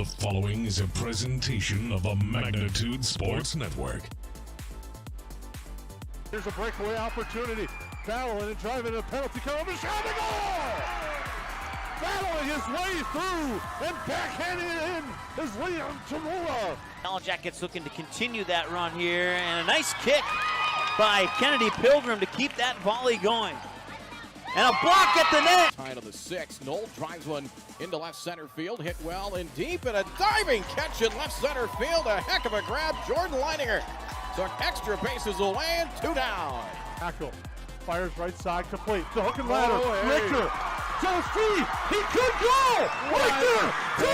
The following is a presentation of a Magnitude Sports Network. Here's a breakaway opportunity. Battling and driving a penalty kill. The shot and goal! Battling his way through and backhanding it in is Leon Tamula. Yellow Jackets looking to continue that run here, and a nice kick by Kennedy Pilgrim to keep that volley going. And a block at the net. Tied on the 6th. Knoll drives one into left center field. Hit well and deep, and a diving catch in left center field. A heck of a grab. Jordan Leininger took extra bases away and 2 down. Tackle. Fires right side complete. The hook and ladder. Oh, hey. Richter goes free. He could go. Richter to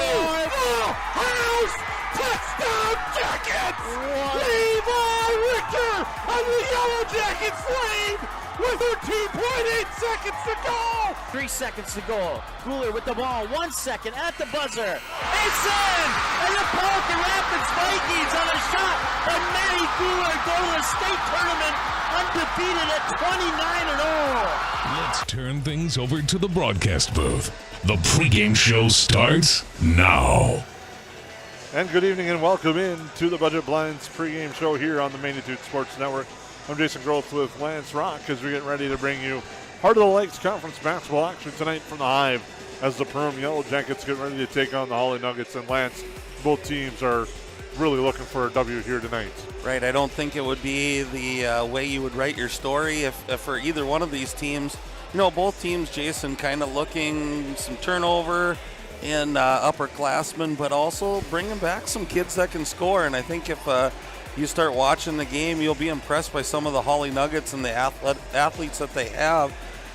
the house. Touchdown Jackets. Levi Richter and the Yellow Jackets lead with 13.8 seconds to go. 3 seconds to go. Guler with the ball. 1 second at the buzzer. It's in! And the Pelican Rapids Vikings on a shot. And Matty Guler go to the state tournament undefeated at 29-0. Let's turn things over to the broadcast booth. The pregame show starts now. And good evening and welcome in to the Budget Blinds pregame show here on the Magnitude Sports Network. I'm Jason Groth with Lance Rock as we get ready to bring you Heart of the Lakes Conference basketball action tonight from the Hive as the Perham Yellow Jackets get ready to take on the Hawley Nuggets. And Lance, both teams are really looking for a W here tonight. Right, I don't think it would be the way you would write your story if for either one of these teams. You know, both teams, Jason, kind of looking some turnover in upperclassmen, but also bringing back some kids that can score. And I think if you start watching the game, you'll be impressed by some of the Hawley Nuggets and the athletes that they have.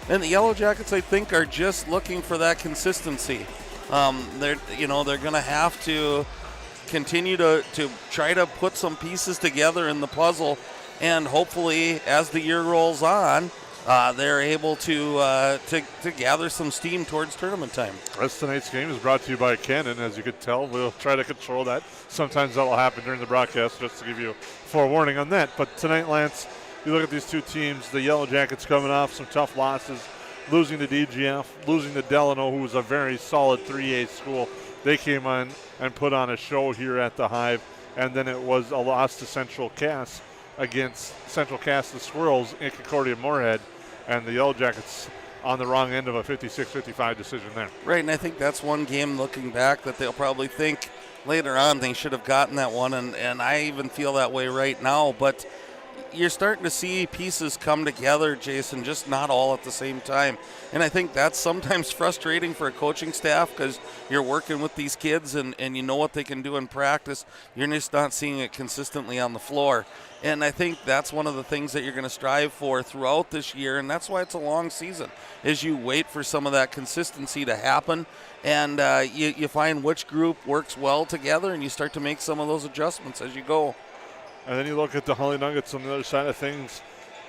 And the Yellow Jackets, I think, are just looking for that consistency. They're going to have to continue to try to put some pieces together in the puzzle, and hopefully, as the year rolls on, they're able to gather some steam towards tournament time. Rest of tonight's game is brought to you by Canon. As you can tell, we'll try to control that. Sometimes that'll happen during the broadcast, just to give you forewarning on that. But tonight, Lance, you look at these two teams, the Yellow Jackets coming off some tough losses, losing to DGF, losing to Delano, who was a very solid 3A school. They came on and put on a show here at the Hive, and then it was a loss to Central Cass against Central Cass, the Squirrels in Concordia Moorhead, and the Yellow Jackets on the wrong end of a 56-55 decision there. Right, and I think that's one game looking back that they'll probably think later on they should have gotten that one, and I even feel that way right now. But you're starting to see pieces come together, Jason, just not all at the same time. And I think that's sometimes frustrating for a coaching staff because you're working with these kids and you know what they can do in practice. You're just not seeing it consistently on the floor. And I think that's one of the things that you're going to strive for throughout this year, and that's why it's a long season, is you wait for some of that consistency to happen, and you find which group works well together, and you start to make some of those adjustments as you go. And then you look at the Hawley Nuggets on the other side of things.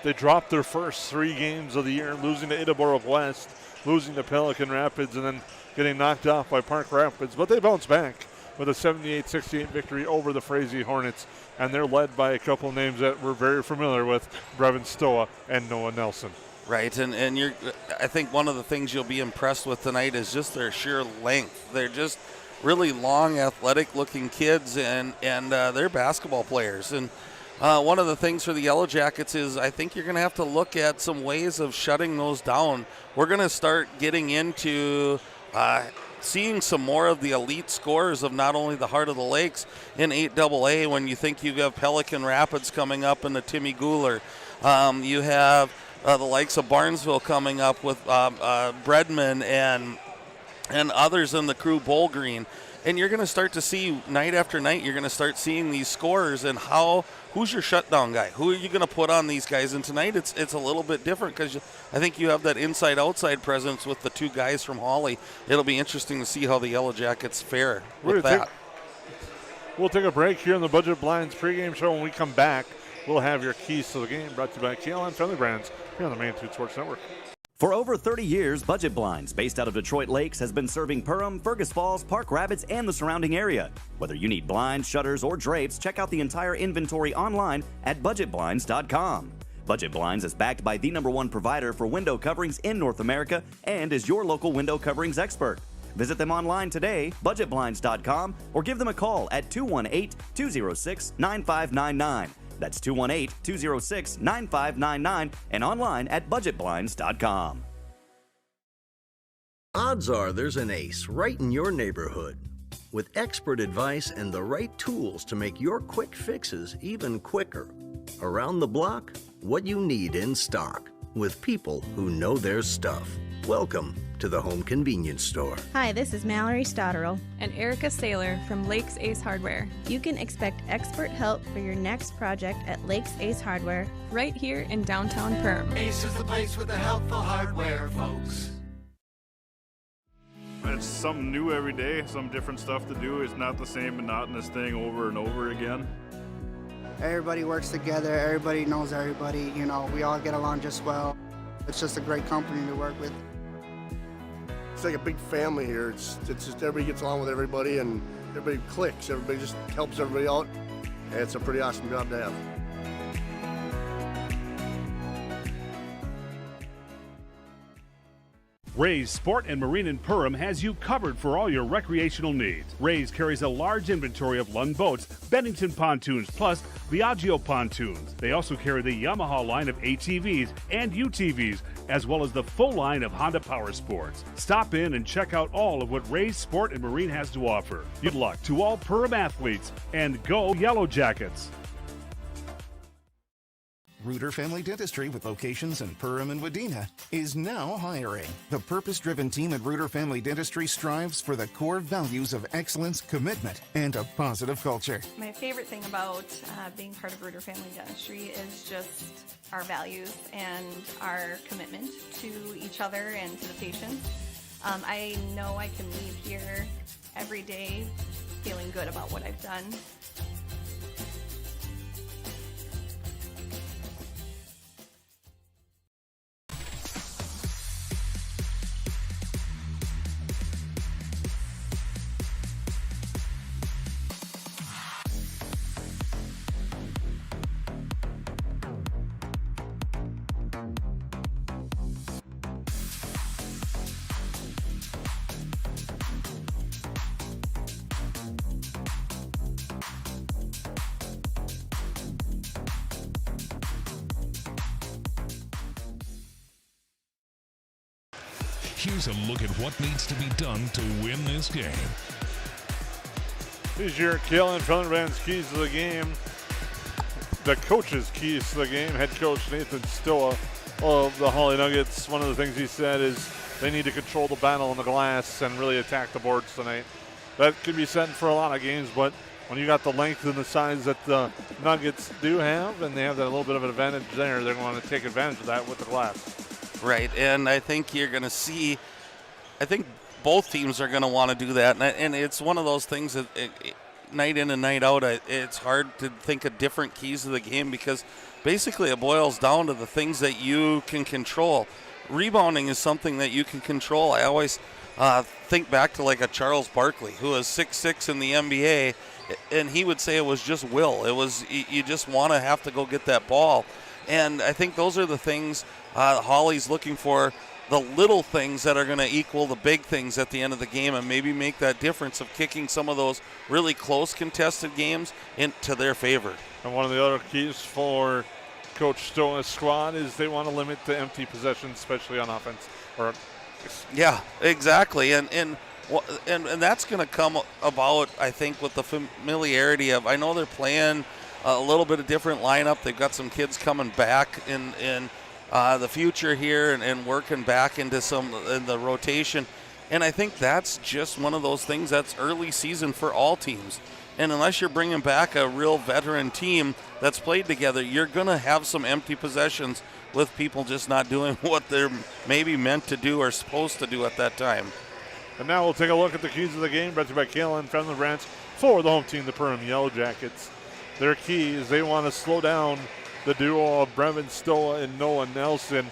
They dropped their first 3 games of the year, losing to Idaboro West, losing to Pelican Rapids, and then getting knocked off by Park Rapids. But they bounced back with a 78-68 victory over the Frazee Hornets, and they're led by a couple of names that we're very familiar with, Brevin Stoa and Noah Nelson. Right, and I think one of the things you'll be impressed with tonight is just their sheer length. They're just really long, athletic-looking kids, and they're basketball players. And one of the things for the Yellow Jackets is I think you're going to have to look at some ways of shutting those down. We're going to start getting into seeing some more of the elite scorers of not only the Heart of the Lakes in 8AA when you think you have Pelican Rapids coming up and the Timmy Guler. You have the likes of Barnesville coming up with Bredman and others in the crew, Bowl Green. And you're going to start to see night after night, you're going to start seeing these scorers and who's your shutdown guy? Who are you going to put on these guys? And tonight it's a little bit different because I think you have that inside-outside presence with the 2 guys from Hawley. It'll be interesting to see how the Yellow Jackets fare with that. We'll take a break here on the Budget Blinds pregame show. When we come back, we'll have your keys to the game brought to you by KLM Friendly Brands here on the Magnitude Sports Network. For over 30 years, Budget Blinds, based out of Detroit Lakes, has been serving Perham, Fergus Falls, Park Rapids, and the surrounding area. Whether you need blinds, shutters, or drapes, check out the entire inventory online at budgetblinds.com. Budget Blinds is backed by the #1 provider for window coverings in North America and is your local window coverings expert. Visit them online today, budgetblinds.com, or give them a call at 218-206-9599. That's 218-206-9599 and online at budgetblinds.com. Odds are there's an ace right in your neighborhood. With expert advice and the right tools to make your quick fixes even quicker. Around the block, what you need in stock. With people who know their stuff. Welcome to the Home Convenience Store. Hi, this is Mallory Stotterell and Erica Saylor from Lakes Ace Hardware. You can expect expert help for your next project at Lakes Ace Hardware, right here in downtown Perham. Ace is the place with the helpful hardware, folks. It's something new every day, some different stuff to do. It's not the same monotonous thing over and over again. Everybody works together, everybody knows everybody, you know, we all get along just well. It's just a great company to work with. It's like a big family here. It's just everybody gets along with everybody and everybody clicks. Everybody just helps everybody out. And it's a pretty awesome job to have. Ray's Sport and Marine in Perham has you covered for all your recreational needs. Ray's carries a large inventory of Lund boats, Bennington pontoons, plus Viaggio pontoons. They also carry the Yamaha line of ATVs and UTVs, as well as the full line of Honda Power Sports. Stop in and check out all of what Ray's Sport and Marine has to offer. Good luck to all Perham athletes, and go Yellow Jackets! Reuter Family Dentistry, with locations in Perham and Wadena, is now hiring. The purpose-driven team at Reuter Family Dentistry strives for the core values of excellence, commitment, and a positive culture. My favorite thing about being part of Reuter Family Dentistry is just our values and our commitment to each other and to the patients. I know I can leave here every day feeling good about what I've done. Here's a look at what needs to be done to win this game. Here's your Kalen Fellenbrand's keys to the game. The coach's keys to the game. Head coach Nathan Stoa of the Hawley Nuggets. One of the things he said is they need to control the battle on the glass and really attack the boards tonight. That could be said for a lot of games, but when you got the length and the size that the Nuggets do have, and they have that little bit of an advantage there, they're going to take advantage of that with the glass. Right, and I think you're going to see, I think both teams are going to want to do that, and it's one of those things that night in and night out, it's hard to think of different keys to the game because basically it boils down to the things that you can control. Rebounding is something that you can control. I always think back to like a Charles Barkley, who was 6'6" in the NBA, and he would say it was just will. It was you just want to have to go get that ball. And I think those are the things Hawley's looking for, the little things that are going to equal the big things at the end of the game and maybe make that difference of kicking some of those really close contested games into their favor. And one of the other keys for Coach Stoa's squad is they want to limit the empty possessions, especially on offense. Yeah, exactly. And that's going to come about, I think, with the familiarity of, I know they're playing a little bit of different lineup. They've got some kids coming back in the future here and working back into in the rotation. And I think that's just one of those things that's early season for all teams. And unless you're bringing back a real veteran team that's played together, you're going to have some empty possessions with people just not doing what they're maybe meant to do or supposed to do at that time. And now we'll take a look at the keys of the game brought to you by Kalen Fellenbrand for the home team, the Perham Yellow Jackets. Their key is they want to slow down the duo of Brevin Stoa and Noah Nelson.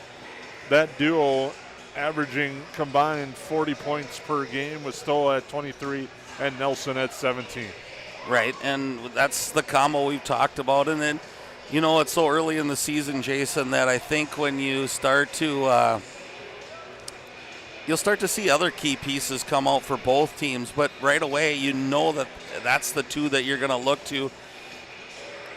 That duo averaging combined 40 points per game with Stoa at 23 and Nelson at 17. Right, and that's the combo we've talked about. And then, you know, it's so early in the season, Jason, that I think when you start to, you'll start to see other key pieces come out for both teams, but right away you know that that's the two that you're going to look to.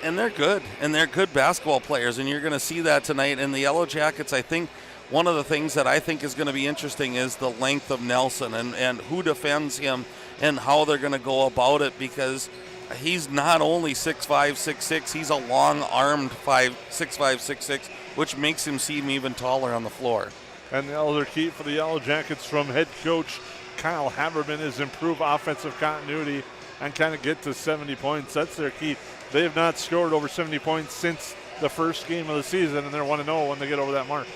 And they're good, and they're good basketball players, and you're going to see that tonight. In the Yellow Jackets, I think one of the things that I think is going to be interesting is the length of Nelson and who defends him and how they're going to go about it, because he's not only 6'5", 6'6", he's a long-armed 6'5", 6'6", which makes him seem even taller on the floor. And the other key for the Yellow Jackets from head coach Kyle Haberman is improve offensive continuity and kind of get to 70 points. That's their key. They have not scored over 70 points since the first game of the season, and they're 1-0 when they get over that mark.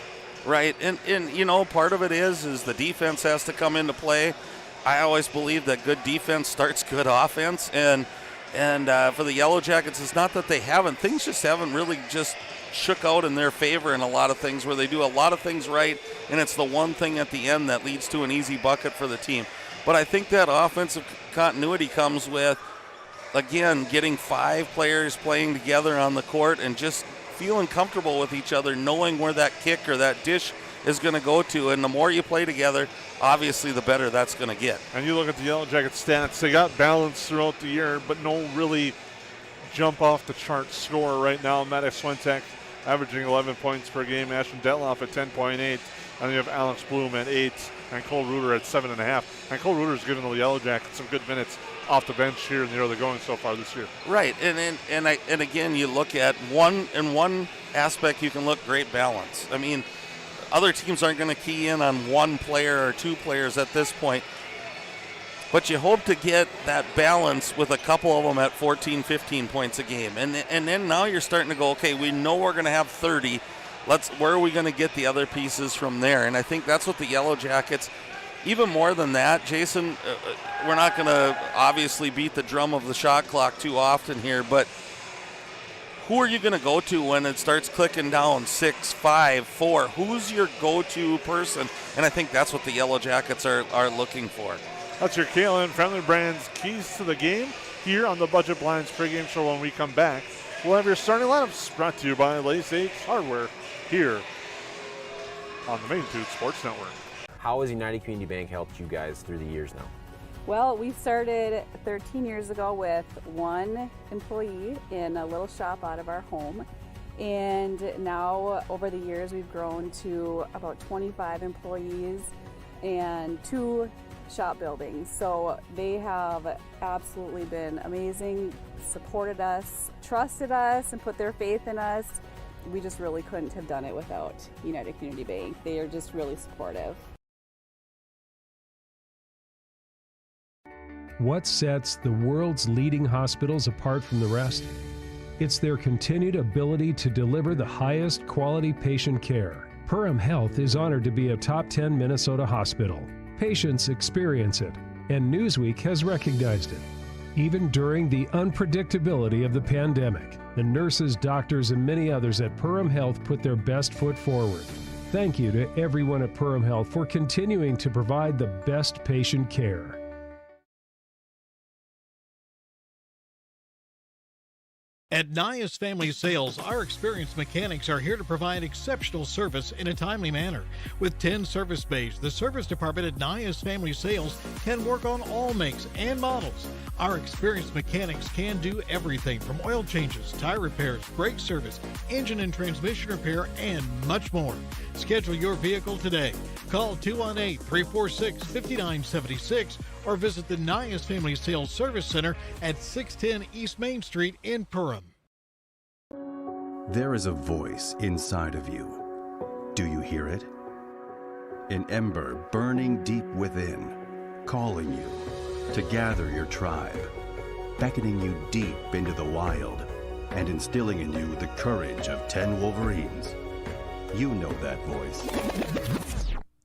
Right, and you know, part of it is the defense has to come into play. I always believe that good defense starts good offense, and for the Yellow Jackets, it's not that they haven't. Things just haven't really just shook out in their favor in a lot of things, where they do a lot of things right, and it's the one thing at the end that leads to an easy bucket for the team. But I think that offensive continuity comes with, again, getting 5 players playing together on the court and just feeling comfortable with each other, knowing where that kick or that dish is going to go to. And the more you play together, obviously the better that's going to get. And you look at the Yellow Jackets stats, they got balance throughout the year, but no really jump off the chart score right now. Maddox Swentek averaging 11 points per game, Ashton Detloff at 10.8, and you have Alex Bloom at 8, and Cole Reuter at 7.5. And Cole Reuter's given the Yellow Jackets some good minutes off the bench here in the early going so far this year. Right, and again, you look at one aspect, you can look great balance. I mean, other teams aren't going to key in on one player or 2 players at this point, but you hope to get that balance with a couple of them at 14, 15 points a game. And then now you're starting to go, okay, we know we're going to have 30. Where are we going to get the other pieces from there? And I think that's what the Yellow Jackets, even more than that, Jason, we're not going to obviously beat the drum of the shot clock too often here, but who are you going to go to when it starts clicking down 6, 5, 4? Who's your go-to person? And I think that's what the Yellow Jackets are looking for. That's your KLN Friendly Brands keys to the game here on the Budget Blinds pregame show. When we come back, we'll have your starting lineups brought to you by Lace H Hardware here on the Main Tooth Sports Network. How has United Community Bank helped you guys through the years now? Well, we started 13 years ago with 1 employee in a little shop out of our home. And now over the years, we've grown to about 25 employees and 2 shop buildings. So they have absolutely been amazing, supported us, trusted us, and put their faith in us. We just really couldn't have done it without United Community Bank. They are just really supportive. What sets the world's leading hospitals apart from the rest? It's their continued ability to deliver the highest quality patient care. Perham Health is honored to be a top 10 Minnesota hospital. Patients experience it, and Newsweek has recognized it. Even during the unpredictability of the pandemic, the nurses, doctors, and many others at Perham Health put their best foot forward. Thank you to everyone at Perham Health for continuing to provide the best patient care. At Nias Family Sales, our experienced mechanics are here to provide exceptional service in a timely manner. With 10 service bays, the service department at Nias Family Sales can work on all makes and models. Our experienced mechanics can do everything from oil changes, tire repairs, brake service, engine and transmission repair, and much more. Schedule your vehicle today. Call 218-346-5976 or visit the Nias Family Sales Service Center at 610 East Main Street in Perham. There is a voice inside of you. Do you hear it? An ember burning deep within, calling you to gather your tribe, beckoning you deep into the wild, and instilling in you the courage of 10 Wolverines. You know that voice.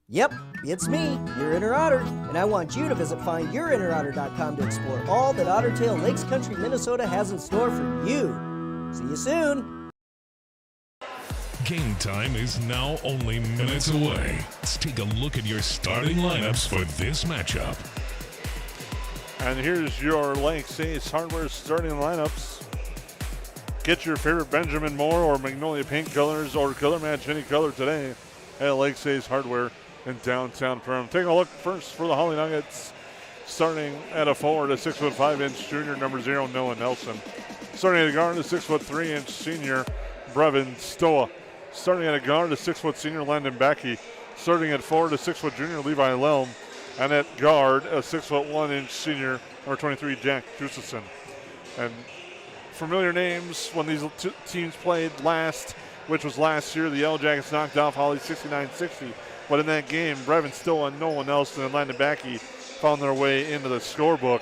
Yep, it's me, your inner otter, and I want you to visit findyourinnerotter.com to explore all that Ottertail Lakes Country, Minnesota has in store for you. See you soon. Game time is now only minutes away. Let's take a look at your starting lineups for this matchup. And here's your Lakes Ace Hardware starting lineups. Get your favorite Benjamin Moore or Magnolia paint colors or color match any color today at Lakes Ace Hardware. in downtown Perham. Taking a look first for the Hawley Nuggets. Starting at a forward, a 6'5" junior, number 0, Noah Nelson. Starting at a guard, a 6'3" senior, Brevin Stoa. Starting at a guard, a 6' senior, Landon Backey. Starting at forward, a 6' junior, Levi Lelm. And at guard, a 6'1" senior, number 23, Jack Jusison. And familiar names when these two teams played last, which was last year. The Yellow Jackets knocked off Hawley 69-60. But in that game, Brevin Stoa, Noah Nelson, and Landon Backey found their way into the scorebook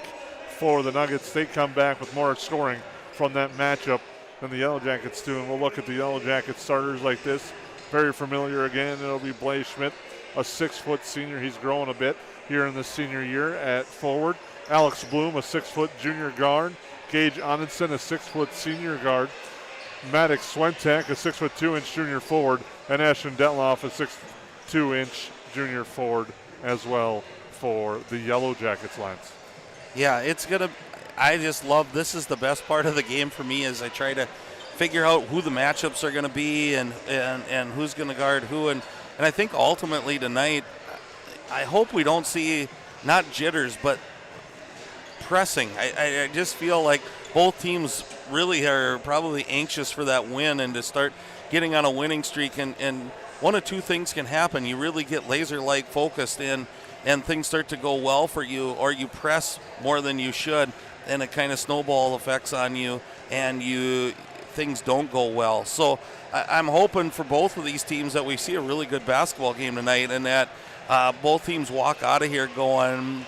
for the Nuggets. They come back with more scoring from that matchup than the Yellow Jackets do. And we'll look at the Yellow Jackets starters like this. Very familiar again. It'll be Blaze Schmidt, a 6' senior. He's grown a bit here in the senior year at forward. Alex Bloom, a 6' junior guard. Gage Onenson, a 6' senior guard. Maddox Swentak, a 6'2" junior forward. And Ashton Detloff, a 6'2" junior forward as well for the Yellow Jackets, Lance. Yeah, I just love, this is the best part of the game for me as I try to figure out who the matchups are going to be and who's going to guard who. And I think ultimately tonight, I hope we don't see not jitters, but pressing. I just feel like both teams really are probably anxious for that win and to start getting on a winning streak. And one of two things can happen. You really get laser-like focused in, and things start to go well for you, or you press more than you should, and it kind of snowball effects on you, and things don't go well. So I'm hoping for both of these teams that we see a really good basketball game tonight, and that both teams walk out of here going,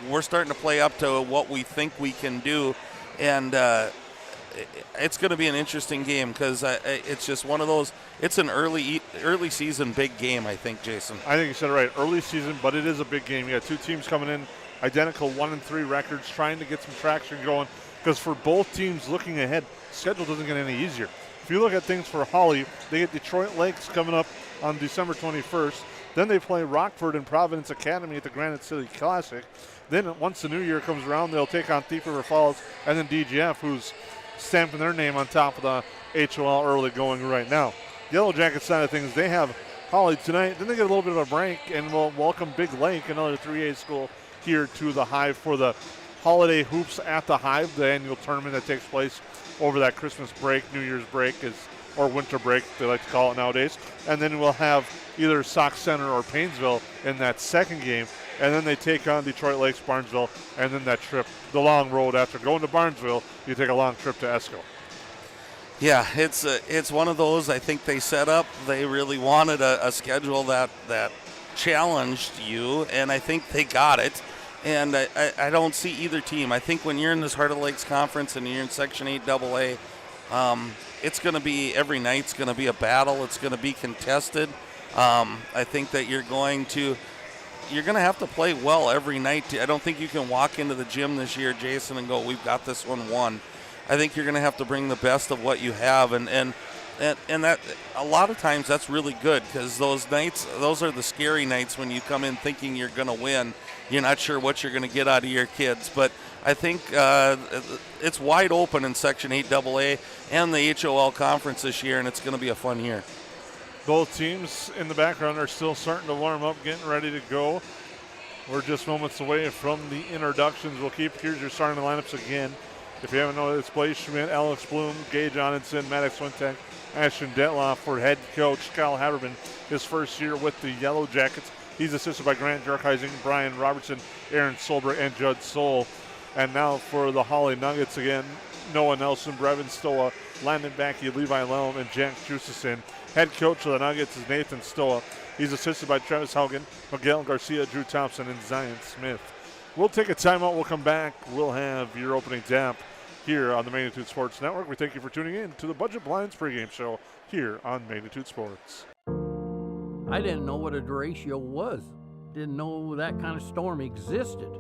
we're starting to play up to what we think we can do, and it's going to be an interesting game because it's just one of those. It's an early season big game, I think, Jason. I think you said it right. Early season, but it is a big game. You got two teams coming in, identical 1-3 records, trying to get some traction going. Because for both teams looking ahead, schedule doesn't get any easier. If you look at things for Hawley, they get Detroit Lakes coming up on December 21st. Then they play Rockford and Providence Academy at the Granite City Classic. Then once the new year comes around, they'll take on Thief River Falls and then DGF, who's stamping their name on top of the HOL early going right now. Yellow Jackets side of things, they have Hawley tonight. Then they get a little bit of a break, and we'll welcome Big Lake, another 3A school, here to the Hive for the Holiday Hoops at the Hive, the annual tournament that takes place over that Christmas break, New Year's break, or winter break, they like to call it nowadays. And then we'll have either Sauk Center or Painesville in that second game. And then they take on Detroit Lakes, Barnesville, and then that trip, the long road after going to Barnesville, you take a long trip to Esco. Yeah, it's one of those. I think they set up. They really wanted a schedule that challenged you, and I think they got it. And I don't see either team. I think when you're in this Heart of the Lakes Conference and you're in Section 8 AA, it's going to be, every night's going to be a battle. It's going to be contested. I think that you're going to have to play well every night. I don't think you can walk into the gym this year, Jason, and go, we've got this one won. I think you're going to have to bring the best of what you have, and that a lot of times that's really good, because those nights, those are the scary nights when you come in thinking you're going to win. You're not sure what you're going to get out of your kids, but I think it's wide open in Section 8 AA and the HOL Conference this year, and it's going to be a fun year. Both teams in the background are still starting to warm up, getting ready to go. We're just moments away from the introductions. Here's your starting lineups again. If you haven't noticed, it's Blaze Schmidt, Alex Bloom, Gage Onenson, Maddox Swintek, Ashton Detloff for head coach Kyle Haberman, his first year with the Yellow Jackets. He's assisted by Grant Jerkheising, Brian Robertson, Aaron Solberg, and Judd Soul. And now for the Hawley Nuggets again, Noah Nelson, Brevin Stoa, Landon Backey, Levi Lelm, and Jack Jusison. Head coach of the Nuggets is Nathan Stoa. He's assisted by Travis Haugen, Miguel Garcia, Drew Thompson, and Zion Smith. We'll take a timeout. We'll come back. We'll have your opening tap here on the Magnitude Sports Network. We thank you for tuning in to the Budget Blinds pregame show here on Magnitude Sports. I didn't know what a derecho was. Didn't know that kind of storm existed.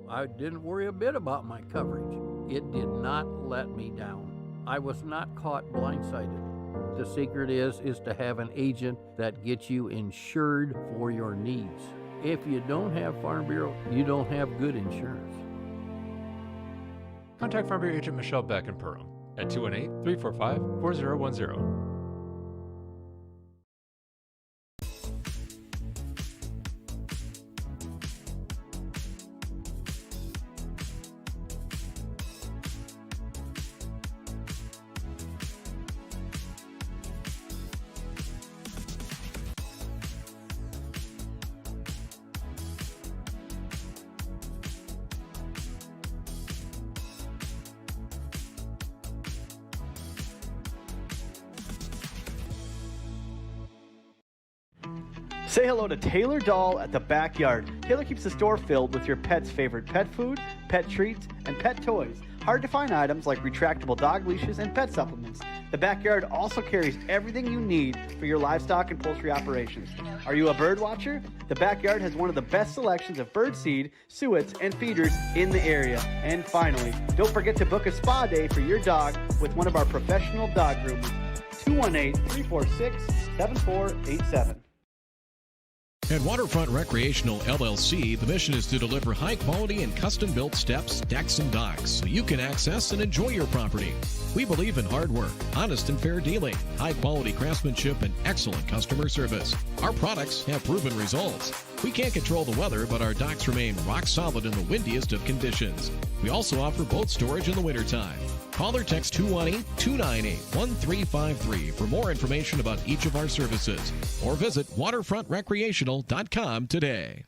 I didn't worry a bit about my coverage. It did not let me down. I was not caught blindsided. The secret is to have an agent that gets you insured for your needs. If you don't have Farm Bureau, you don't have good insurance. Contact Farm Bureau agent Michelle Beck in Perham at 218-345-4010. Say hello to Taylor Doll at the Backyard. Taylor keeps the store filled with your pet's favorite pet food, pet treats, and pet toys. Hard to find items like retractable dog leashes and pet supplements. The Backyard also carries everything you need for your livestock and poultry operations. Are you a bird watcher? The Backyard has one of the best selections of bird seed, suets, and feeders in the area. And finally, don't forget to book a spa day for your dog with one of our professional dog groomers. 218-346-7487. At Waterfront Recreational LLC, the mission is to deliver high-quality and custom-built steps, decks, and docks so you can access and enjoy your property. We believe in hard work, honest and fair dealing, high-quality craftsmanship, and excellent customer service. Our products have proven results. We can't control the weather, but our docks remain rock solid in the windiest of conditions. We also offer boat storage in the wintertime. Call or text 218-298-1353 for more information about each of our services, or visit waterfrontrecreational.com today.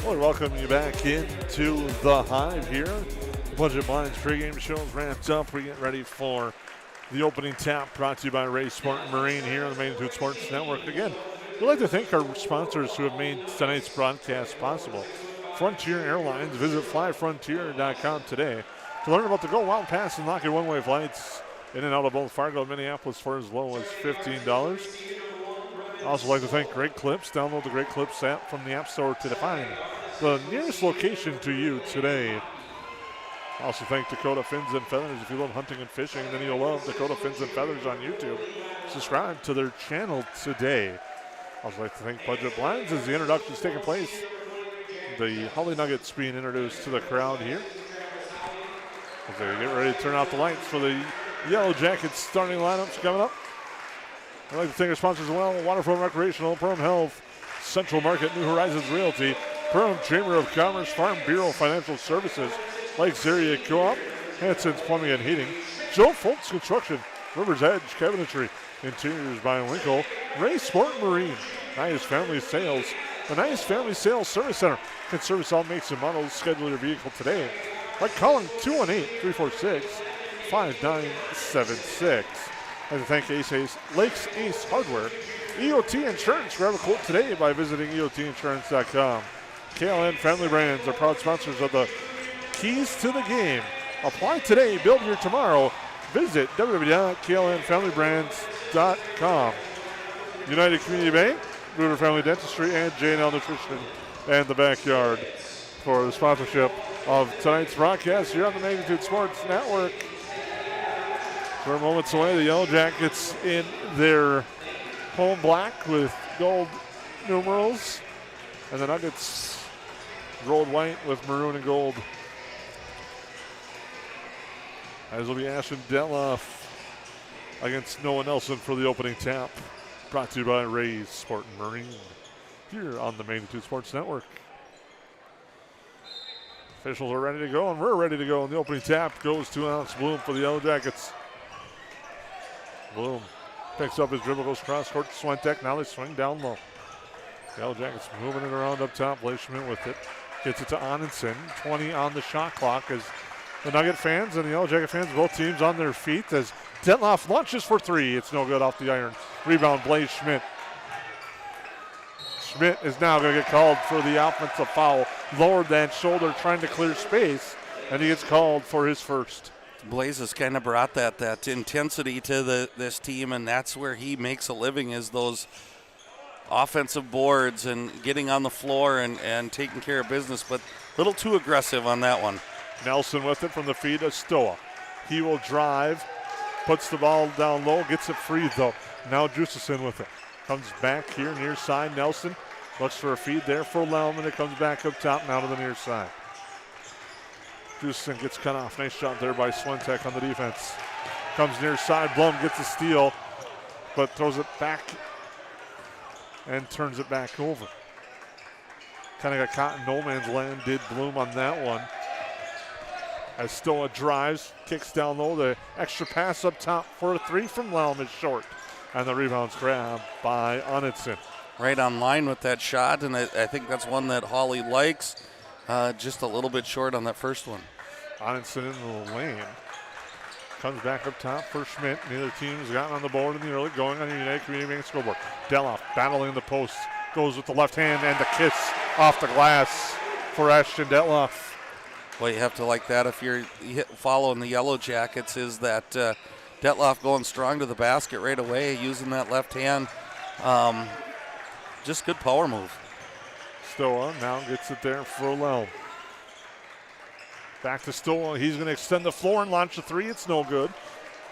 Well, welcome you back into the Hive here. Budget Blinds pregame show is wrapped up. We're getting ready for the opening tap, brought to you by Ray Sport and Marine here on the Magnitude Sports Network. Again, we'd like to thank our sponsors who have made tonight's broadcast possible. Frontier Airlines. Visit flyfrontier.com today to learn about the Go Wild Pass and Lockheed one-way flights in and out of both Fargo and Minneapolis for as low as $15. I'd also like to thank Great Clips. Download the Great Clips app from the App Store to find the nearest location to you today. Also thank Dakota Fins and Feathers. If you love hunting and fishing, then you'll love Dakota Fins and Feathers on YouTube. Subscribe to their channel today. Also like to thank Budget Blinds as the introduction is taking place. The Holly Nuggets being introduced to the crowd here as they get ready to turn off the lights for the Yellow Jackets starting lineups coming up. I'd like to thank our sponsors as well: Waterfront Recreational, Perham Health, Central Market, New Horizons Realty, Perham Chamber of Commerce, Farm Bureau Financial Services, Lakes Area Co-op, Hanson's Plumbing and Heating, Joe Foltz Construction, River's Edge Cabinetry, Interiors by Winkle, Ray Sport and Marine, Nice Family Sales, the Nice Family Sales Service Center can service all makes and models. Schedule your vehicle today by calling 218-346-5976. I'd like to thank Lakes Ace Hardware, EOT Insurance. Grab a quote today by visiting EOTinsurance.com. KLN Family Brands are proud sponsors of the Keys to the Game. Apply today, build here tomorrow. Visit www.klnfamilybrands.com. United Community Bank, Ruder Family Dentistry, and J&L Nutrition and the Backyard for the sponsorship of tonight's broadcast here on the Magnitude Sports Network. We're moments away. The Yellow Jackets in their home black with gold numerals, and the Nuggets rolled white with maroon and gold. As will be Ashton Detloff against Noah Nelson for the opening tap. Brought to you by Ray's Sport and Marine here on the Magnitude Sports Network. Officials are ready to go, and we're ready to go. And the opening tap goes to Alex Bloom for the Yellow Jackets. Bloom picks up his dribble, goes cross court to Swentek. Now they swing down low. Yellow Jackets moving it around up top. Blaise Schmidt with it. Gets it to Onenson. 20 on the shot clock as the Nugget fans and the Yellow Jacket fans, both teams on their feet as Detloff launches for three. It's no good off the iron. Rebound, Blaise Schmidt. Schmidt is now going to get called for the offensive foul. Lowered that shoulder trying to clear space, and he gets called for his first. Blaise has kind of brought that intensity to this team, and that's where he makes a living, is those offensive boards and getting on the floor and taking care of business, but a little too aggressive on that one. Nelson with it from the feed of Stoa. He will drive, puts the ball down low, gets it free though. Now Jusison with it. Comes back here near side. Nelson looks for a feed there for Lelm, and it comes back up top now to the near side. Jusison gets cut off. Nice job there by Swentek on the defense. Comes near side. Blum gets a steal, but throws it back and turns it back over. Kind of got caught in no man's land, did Bloom on that one. As Stoa drives, kicks down low, the extra pass up top for a three from Lelm is short. And the rebound's grabbed by Onitson. Right on line with that shot, and I think that's one that Hawley likes. Just a little bit short on that first one. Onitson in the lane. Comes back up top for Schmidt. Neither team has gotten on the board in the early going on the United Community Bank scoreboard. Deloff battling the post. Goes with the left hand and the kiss off the glass for Ashton Detloff. Well, you have to like that if you're following the Yellow Jackets, is that Detloff going strong to the basket right away, using that left hand. Just good power move. Stoa now gets it there for Lelm. Back to Stoa. He's going to extend the floor and launch a three. It's no good.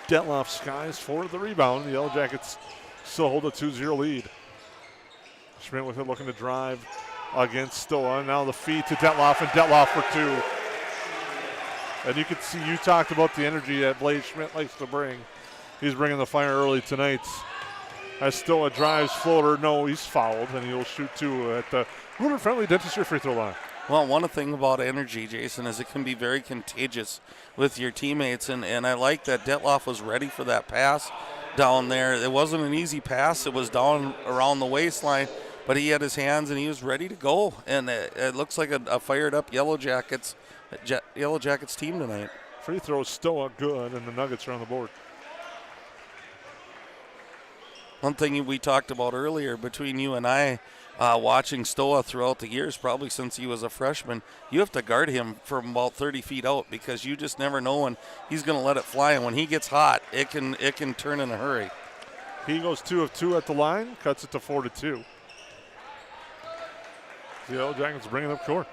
Detloff skies for the rebound. The Yellow Jackets still hold a 2-0 lead. Schmidt with it looking to drive against Stoa. Now the feed to Detloff, and Detloff for two. And you can see, you talked about the energy that Blaze Schmidt likes to bring. He's bringing the fire early tonight. As Stoa drives floater, no, he's fouled, and he'll shoot two at the Rooter Friendly Dentistry free throw line. Well, one thing about energy, Jason, is it can be very contagious with your teammates, and I like that Detloff was ready for that pass down there. It wasn't an easy pass. It was down around the waistline, but he had his hands, and he was ready to go, and it looks like a fired-up Yellow Jackets team tonight. Free throw Stoa good, and the Nuggets are on the board. One thing we talked about earlier between you and I, watching Stoa throughout the years, probably since he was a freshman, you have to guard him from about 30 feet out, because you just never know when he's going to let it fly, and when he gets hot, it can turn in a hurry. He goes 2 of 2 at the line, cuts it to 4-2. The Yellow Jackets bringing up court.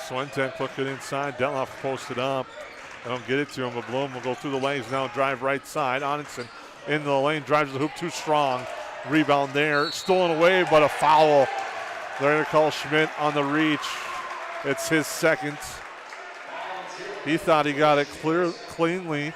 Swentek took it inside. Detloff posted up. They don't get it to him, but Bloom will go through the lanes now, drive right side. Onitson in the lane, drives the hoop too strong. Rebound there, stolen away, but a foul. They're going to call Schmidt on the reach. It's his second. He thought he got it cleanly.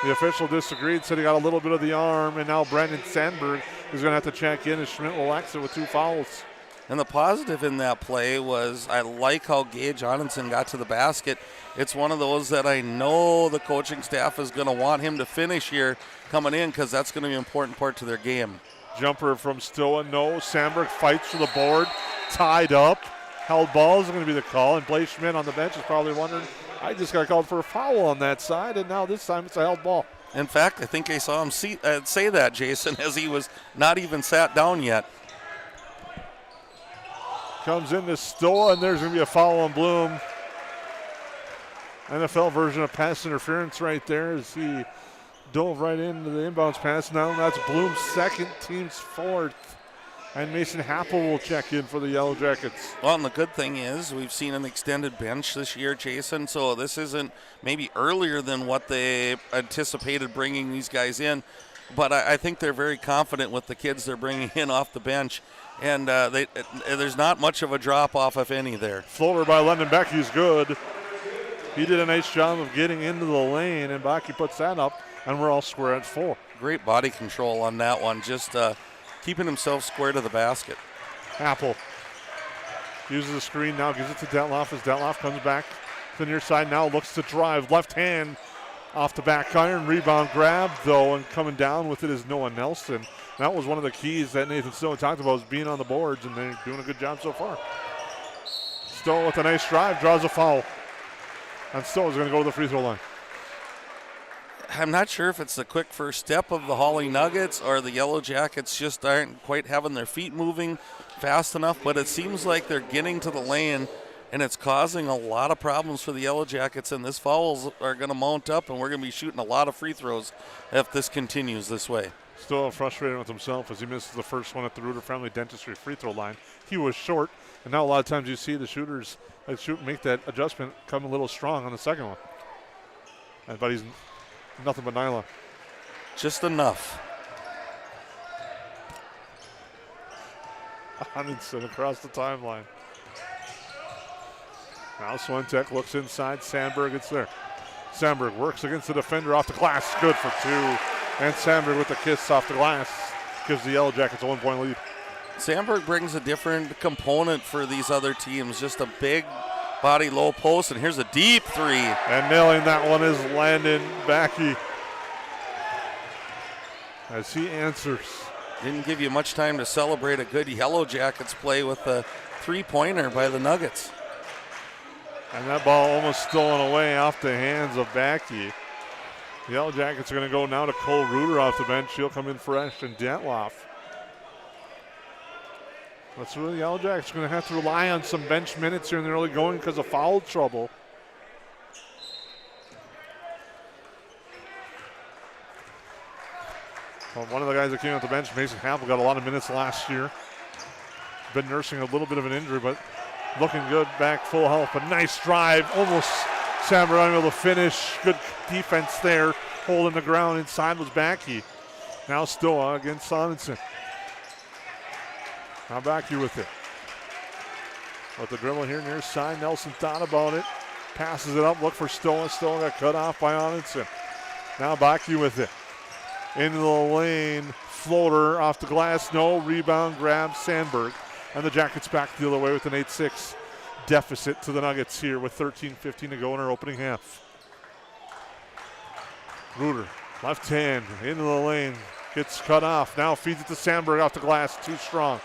The official disagreed, said he got a little bit of the arm, and now Brandon Sandberg is going to have to check in, and Schmidt will exit with 2 fouls. And the positive in that play was, I like how Gage Onitson got to the basket. It's one of those that I know the coaching staff is going to want him to finish here coming in, because that's going to be an important part to their game. Jumper from Stoa, no. Sandberg fights for the board, tied up. Held ball is going to be the call, and Blaze Schmidt on the bench is probably wondering, I just got called for a foul on that side, and now this time it's a held ball. In fact, I think I saw him say that, Jason, as he was not even sat down yet. Comes into Stoa, and there's going to be a foul on Bloom. NFL version of pass interference right there as he dove right into the inbounds pass. Now that's Bloom's second, team's fourth. And Mason Happel will check in for the Yellow Jackets. Well, and the good thing is we've seen an extended bench this year, Jason, so this isn't maybe earlier than what they anticipated bringing these guys in. But I think they're very confident with the kids they're bringing in off the bench. And there's not much of a drop-off, if any, there. Floater by London Beck, he's good. He did a nice job of getting into the lane, and Baki puts that up, and we're all square at 4. Great body control on that one, just keeping himself square to the basket. Apple uses the screen now, gives it to Detloff as Detloff comes back to the near side now, looks to drive, left hand off the back iron, rebound grab, though, and coming down with it is Noah Nelson. That was one of the keys that Nathan Stowe talked about, was being on the boards, and they're doing a good job so far. Stowe with a nice drive, draws a foul. And Stowe is going to go to the free throw line. I'm not sure if it's the quick first step of the Hawley Nuggets or the Yellow Jackets just aren't quite having their feet moving fast enough, but it seems like they're getting to the lane, and it's causing a lot of problems for the Yellow Jackets, and this fouls are going to mount up, and we're going to be shooting a lot of free throws if this continues this way. Still frustrated with himself as he misses the first one at the Rooter Family Dentistry free throw line. He was short, and now a lot of times you see the shooters that make that adjustment come a little strong on the second one. But he's nothing but nylon. Just enough. Onitson across the timeline. Now Swentek looks inside. Sandberg, it's there. Sandberg works against the defender off the glass. Good for 2. And Sandberg with the kiss off the glass gives the Yellow Jackets a 1-point lead. Sandberg brings a different component for these other teams, just a big body low post, and here's a deep three. And nailing that one is Landon Backey as he answers. Didn't give you much time to celebrate a good Yellow Jackets play with a three-pointer by the Nuggets. And that ball almost stolen away off the hands of Backey. The Yellow Jackets are going to go now to Cole Reuter off the bench. He'll come in fresh, and Dantloff. That's where the Yellow Jackets are going to have to rely on some bench minutes here in the early going because of foul trouble. Well, one of the guys that came off the bench, Mason Happel, got a lot of minutes last year. Been nursing a little bit of an injury, but looking good, back full health. A nice drive, almost Sandberg unable to finish. Good defense there, holding the ground. Inside was Backey. Now Stoa against Sorensen. Now Backey with it. With the dribble here near side, Nelson thought about it. Passes it up, look for Stoa. Stoa got cut off by Onenson. Now Backey with it. Into the lane, floater off the glass, no, rebound, grab, Sandberg. And the Jackets back the other way with an 8-6 deficit to the Nuggets here with 13:15 to go in our opening half. Reuter, left hand, into the lane, gets cut off. Now feeds it to Sandberg off the glass, too strong.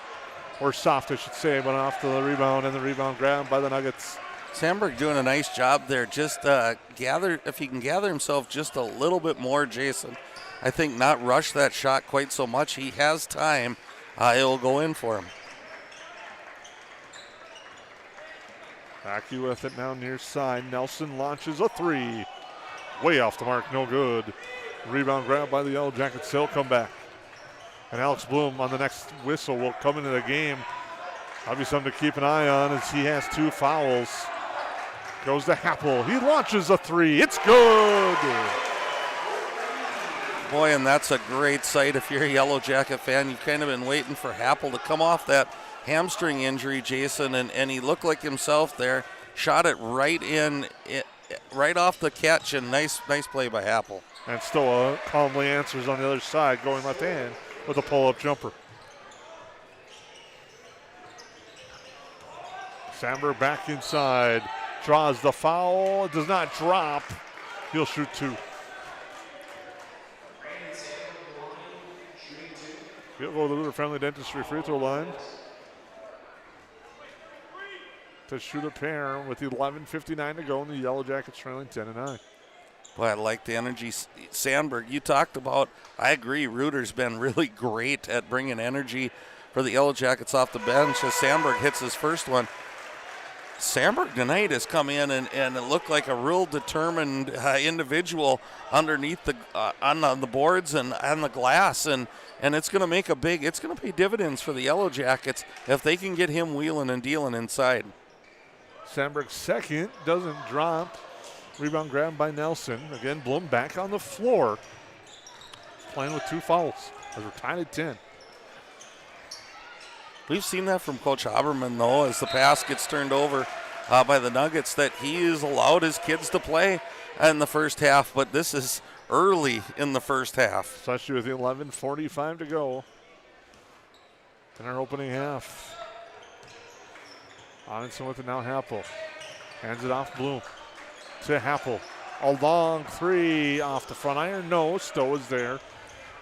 Or soft, I should say, but off to the rebound, and the rebound grabbed by the Nuggets. Sandberg doing a nice job there. Just if he can gather himself just a little bit more, Jason, I think not rush that shot quite so much. He has time. It'll go in for him. Backey with it now near side. Nelson launches a three. Way off the mark, no good. Rebound grab by the Yellow Jackets. He'll come back. And Alex Bloom on the next whistle will come into the game. That'll be something to keep an eye on as he has 2 fouls. Goes to Happel. He launches a three. It's good. Boy, and that's a great sight if you're a Yellow Jacket fan. You've kind of been waiting for Happel to come off that hamstring injury, Jason, and he looked like himself there. Shot it right in, right off the catch, and nice play by Happel. And Stoa calmly answers on the other side, going left hand with a pull-up jumper. Sandberg back inside, draws the foul, does not drop. He'll shoot 2. He'll go to the Reuter Family Dentistry free throw line to shoot a pair with 11:59 to go, and the Yellow Jackets trailing 10-9. Boy, I like the energy. Sandberg, you talked about, I agree, Reuter's been really great at bringing energy for the Yellow Jackets off the bench as Sandberg hits his first one. Sandberg tonight has come in and it looked like a real determined individual underneath on the boards and on the glass, and it's going to make it's going to pay dividends for the Yellow Jackets if they can get him wheeling and dealing inside. Sandberg's second doesn't drop. Rebound grab by Nelson. Again, Blum back on the floor. Playing with 2 fouls as we're tied at 10. We've seen that from Coach Haberman, though, as the pass gets turned over by the Nuggets, that he has allowed his kids to play in the first half, but this is early in the first half. Especially with 11:45 to go in our opening half. Onenson with it now, Happel. Hands it off Bloom to Happel. A long three off the front iron. No, Stowe is there.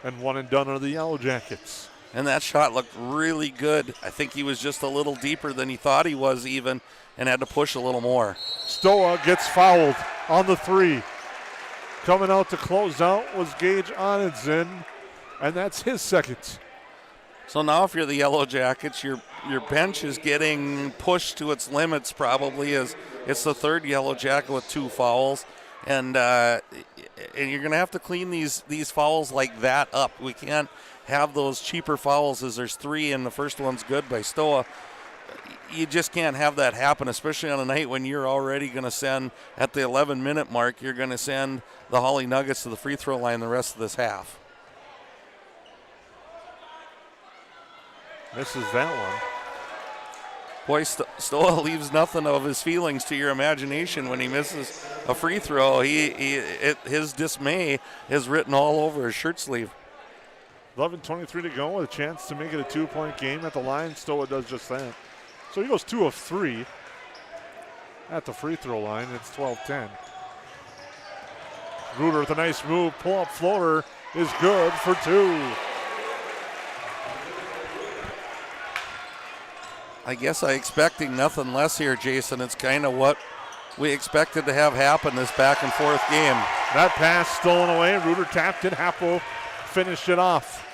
And one and done are the Yellow Jackets. And that shot looked really good. I think he was just a little deeper than he thought he was even and had to push a little more. Stoa gets fouled on the three. Coming out to close out was Gage Onenson, and that's his second. So now if you're the Yellow Jackets, your bench is getting pushed to its limits probably, as it's the third Yellow Jacket with 2 fouls. And you're going to have to clean these fouls like that up. We can't have those cheaper fouls as there's 3 and the first one's good by Stoa. You just can't have that happen, especially on a night when you're already going to send, at the 11-minute mark, you're going to send the Hawley Nuggets to the free throw line the rest of this half. Misses that one. Boy, Stoa leaves nothing of his feelings to your imagination when he misses a free throw. His dismay is written all over his shirt sleeve. 11:23 to go with a chance to make it a 2-point game at the line. Stoa does just that. So he goes 2 of 3 at the free throw line. It's 12-10. Reuter with a nice move. Pull-up floater is good for 2. I guess I'm expecting nothing less here, Jason. It's kind of what we expected to have happen this back and forth game. That pass stolen away. Reuter tapped it. Happel finished it off.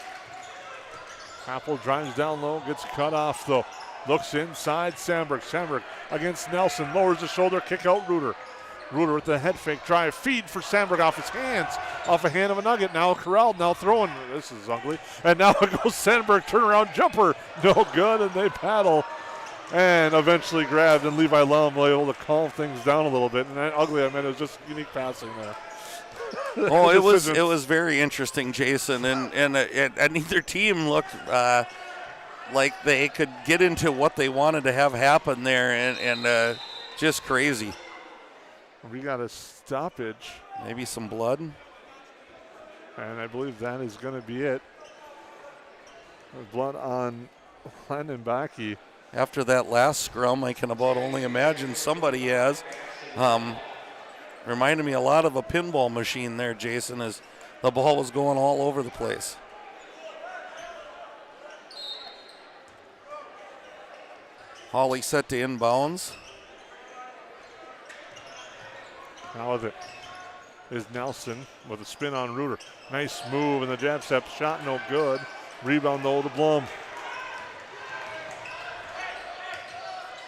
Happel drives down low, gets cut off though. Looks inside. Sandberg. Sandberg against Nelson. Lowers the shoulder. Kick out Reuter. Reuter with the head fake drive. Feed for Sandberg off his hands. Off a hand of a Nugget. Now Corral now throwing. This is ugly. And now it goes Sandberg. Turnaround jumper. No good. And they paddle. And eventually grabbed. And Levi Lum was able to calm things down a little bit. And that ugly, I mean, it was just unique passing there. Oh, it was very interesting, Jason. And neither team looked like they could get into what they wanted to have happen there. And just crazy. We got a stoppage. Maybe some blood. And I believe that is going to be it. Blood on Landon Backey. After that last scrum, I can about only imagine somebody has. Reminded me a lot of a pinball machine there, Jason, as the ball was going all over the place. Hawley set to inbounds. Now with it is Nelson with a spin on Reuter. Nice move and the jab step shot no good. Rebound though to Blum.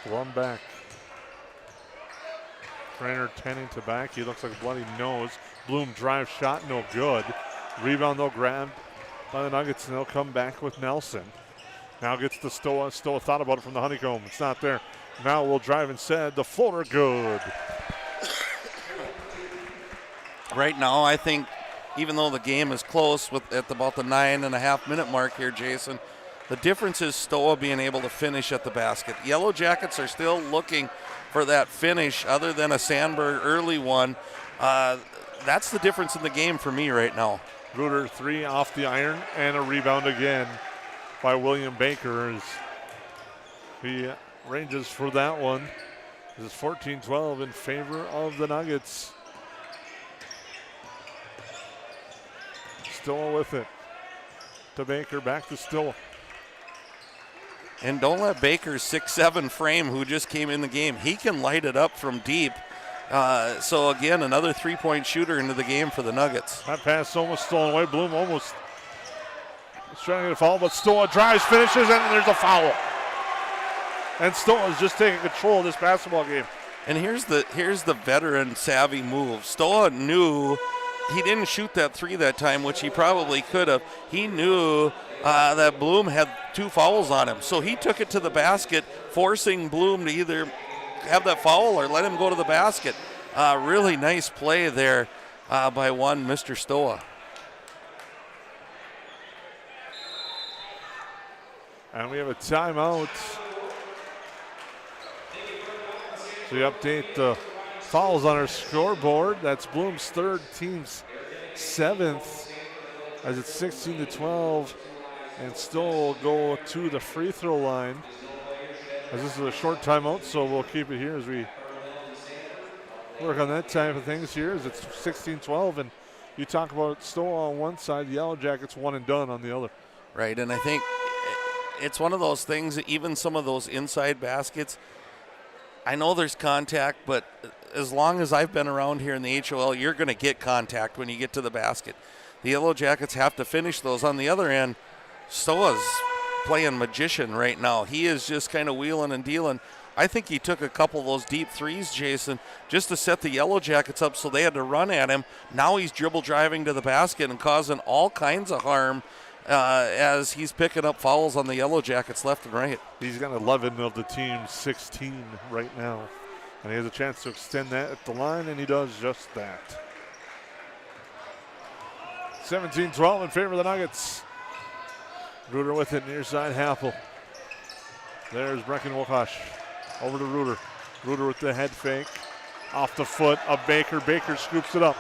Blum back. Trainer tending to back. He looks like a bloody nose. Bloom drive shot no good. Rebound though grabbed by the Nuggets and they'll come back with Nelson. Now gets to Stoa. Stoa thought about it from the honeycomb. It's not there. Now will drive instead. The floater good. Right now, I think even though the game is close at about the 9.5 minute mark here, Jason, the difference is Stoa being able to finish at the basket. Yellow Jackets are still looking for that finish other than a Sandberg early one. That's the difference in the game for me right now. Reuter 3 off the iron and a rebound again by William Baker as he ranges for that one. This is 14-12 in favor of the Nuggets. Stoa with it. To Baker, back to Stoa. And don't let Baker's 6'7" frame, who just came in the game, he can light it up from deep. So again, another 3-point shooter into the game for the Nuggets. That pass almost stolen away. Bloom almost was trying to get a foul, but Stoa drives, finishes, and there's a foul. And Stoa is just taking control of this basketball game. And here's the veteran savvy move. Stoa knew he didn't shoot that 3 that time, which he probably could have. He knew that Bloom had 2 fouls on him. So he took it to the basket, forcing Bloom to either have that foul or let him go to the basket. Really nice play there by one Mr. Stoa. And we have a timeout. So we update the fouls on our scoreboard. That's Bloom's 3rd, team's 7th, as it's 16-12, and still will go to the free throw line. As this is a short timeout, so we'll keep it here as we work on that type of things here. As it's 16-12, and you talk about Stoa on one side, the Yellow Jackets one and done on the other. Right, and I think it's one of those things that even some of those inside baskets, I know there's contact, but as long as I've been around here in the HOL, you're going to get contact when you get to the basket. The Yellow Jackets have to finish those. On the other end, Stoa's playing magician right now. He is just kind of wheeling and dealing. I think he took a couple of those deep threes, Jason, just to set the Yellow Jackets up so they had to run at him. Now he's dribble driving to the basket and causing all kinds of harm as he's picking up fouls on the Yellow Jackets left and right. He's got 11 of the team's 16 right now. And he has a chance to extend that at the line, and he does just that. 17-12 in favor of the Nuggets. Reuter with it, near side Happel. There's Brecken Wilkosh. Over to Reuter. Reuter with the head fake. Off the foot of Baker. Baker scoops it up.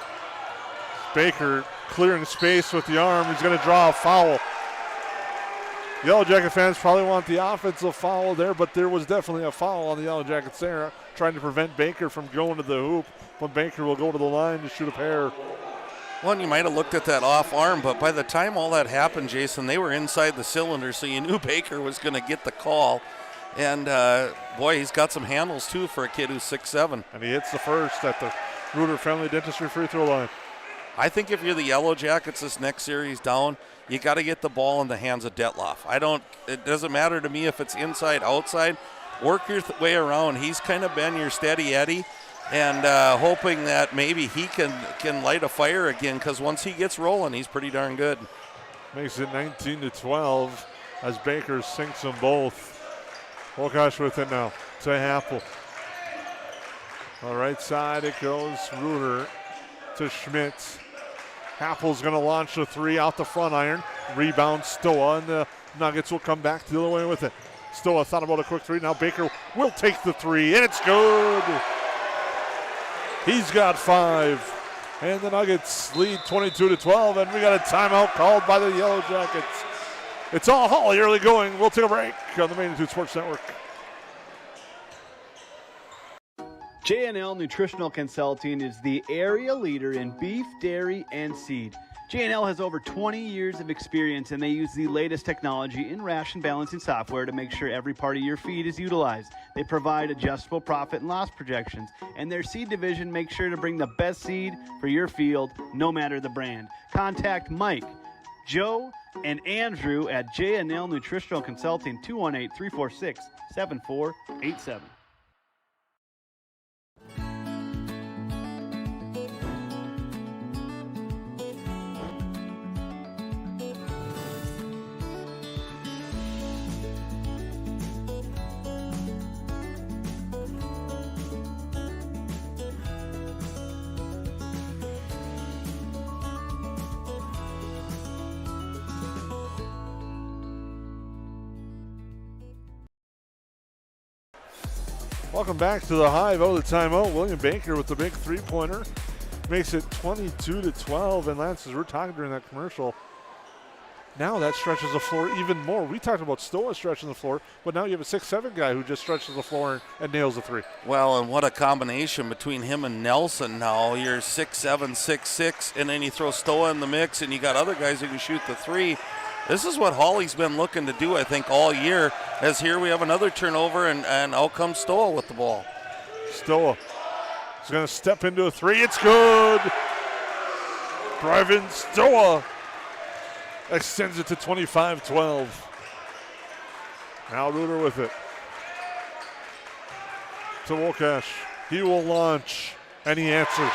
Baker clearing space with the arm. He's going to draw a foul. Yellow Jacket fans probably want the offensive foul there, but there was definitely a foul on the Yellow Jackets there, trying to prevent Baker from going to the hoop. But Baker will go to the line to shoot a pair. Well, you might have looked at that off arm, but by the time all that happened, Jason, they were inside the cylinder, so you knew Baker was going to get the call. And, boy, he's got some handles, too, for a kid who's 6'7". And he hits the first at the Reuter Family Dentistry free throw line. I think if you're the Yellow Jackets this next series down, you got to get the ball in the hands of Detloff. It doesn't matter to me if it's inside, outside. Work your way around. He's kind of been your steady Eddie. And hoping that maybe he can light a fire again, because once he gets rolling, he's pretty darn good. Makes it 19-12 as Baker sinks them both. Wokash with it now to Happel. On the right side it goes. Reuter to Schmitz. Happel's going to launch the three out the front iron. Rebound Stoa, and the Nuggets will come back the other way with it. Stoa thought about a quick three. Now Baker will take the three, and it's good. He's got 5, and the Nuggets lead 22-12, and we got a timeout called by the Yellow Jackets. It's all Hawley early going. We'll take a break on the Magnitude Sports Network. J&L Nutritional Consulting is the area leader in beef, dairy, and seed. J&L has over 20 years of experience, and they use the latest technology in ration balancing software to make sure every part of your feed is utilized. They provide adjustable profit and loss projections, and their seed division makes sure to bring the best seed for your field, no matter the brand. Contact Mike, Joe, and Andrew at J&L Nutritional Consulting, 218-346-7487. Welcome back to the Hive. Oh, the timeout. William Baker with the big three-pointer. Makes it 22-12. And Lance, as we're talking during that commercial, now that stretches the floor even more. We talked about Stoa stretching the floor, but now you have a 6'7" guy who just stretches the floor and nails a three. Well, and what a combination between him and Nelson now. You're 6'7", 6'6", and then you throw Stoa in the mix, and you got other guys who can shoot the three. This is what Hawley's been looking to do, I think, all year, as here we have another turnover, and out comes Stoa with the ball. Stoa is going to step into a three. It's good. Driving Stoa extends it to 25-12. Now Reuter with it. To Wokash. He will launch, and he answers.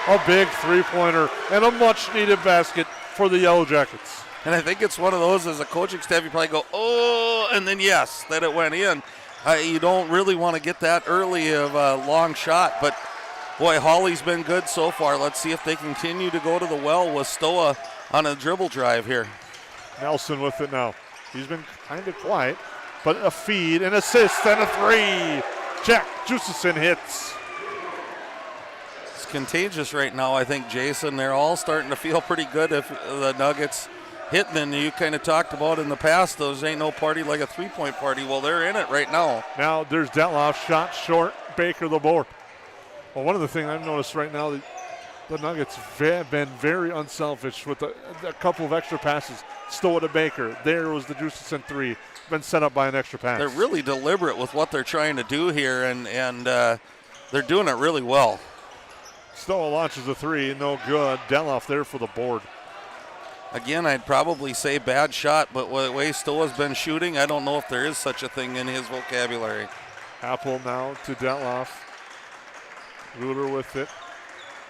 A big three-pointer and a much-needed basket for the Yellow Jackets. And I think it's one of those, as a coaching staff, you probably go, oh, and then yes, that it went in. You don't really want to get that early of a long shot, but boy, Hawley's been good so far. Let's see if they continue to go to the well with Stoa on a dribble drive here. Nelson with it now. He's been kind of quiet, but a feed, an assist, and a three. Jack Juicison hits. It's contagious right now, I think, Jason. They're all starting to feel pretty good if the Nuggets hitting, and you kind of talked about in the past, those ain't no party like a three-point party. Well, they're in it right now. Now there's Detloff, shot short, Baker the board. Well, one of the things I've noticed right now, the Nuggets have been very unselfish with a couple of extra passes. Stoa to Baker. There was the Juicison three. Been set up by an extra pass. They're really deliberate with what they're trying to do here, and they're doing it really well. Stoa launches a three, no good. Detloff there for the board. Again, I'd probably say bad shot, but the way Stoa's been shooting, I don't know if there is such a thing in his vocabulary. Apple now to Detloff. Reuter with it.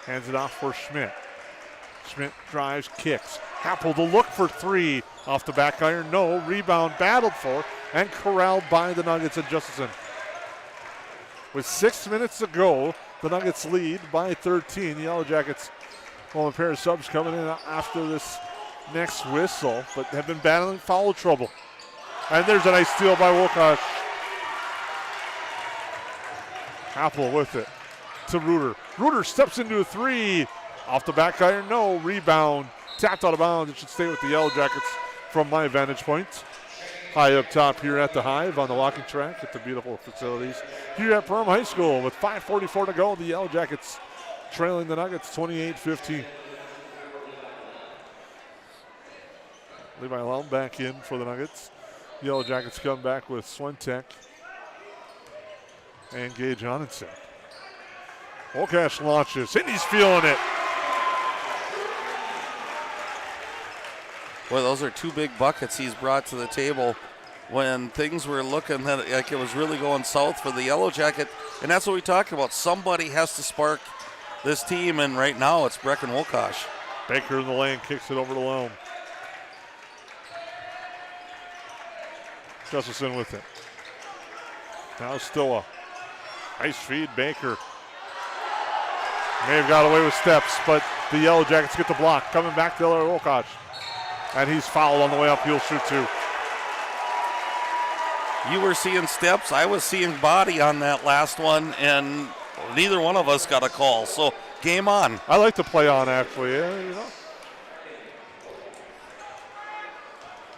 Hands it off for Schmidt. Schmidt drives, kicks. Apple to look for three. Off the back iron, no. Rebound battled for and corralled by the Nuggets and Justison. With 6 minutes to go, the Nuggets lead by 13. The Yellow Jackets, well, a pair of subs coming in after this next whistle, but have been battling foul trouble. And there's a nice steal by Wokash. Apple with it to Reuter. Reuter steps into a three. Off the back iron, no. Rebound. Tapped out of bounds. It should stay with the Yellow Jackets from my vantage point. High up top here at the Hive on the walking track at the beautiful facilities here at Perham High School with 5:44 to go. The Yellow Jackets trailing the Nuggets 28-15. Levi Lum back in for the Nuggets. Yellow Jackets come back with Swentek and Gage Onenson. Wolkash launches, and he's feeling it. Boy, those are two big buckets he's brought to the table when things were looking like it was really going south for the Yellow Jacket. And that's what we talked about. Somebody has to spark this team, and right now it's Brecken Wolkash. Baker in the lane, kicks it over to Loam. Gustafson with it. Now Stoa. Nice feed, Baker. May have got away with steps, but the Yellow Jackets get the block. Coming back to Wolkash. And he's fouled on the way up. He'll shoot two. You were seeing steps. I was seeing body on that last one, and neither one of us got a call. So game on. I like to play on, actually. Yeah, you know.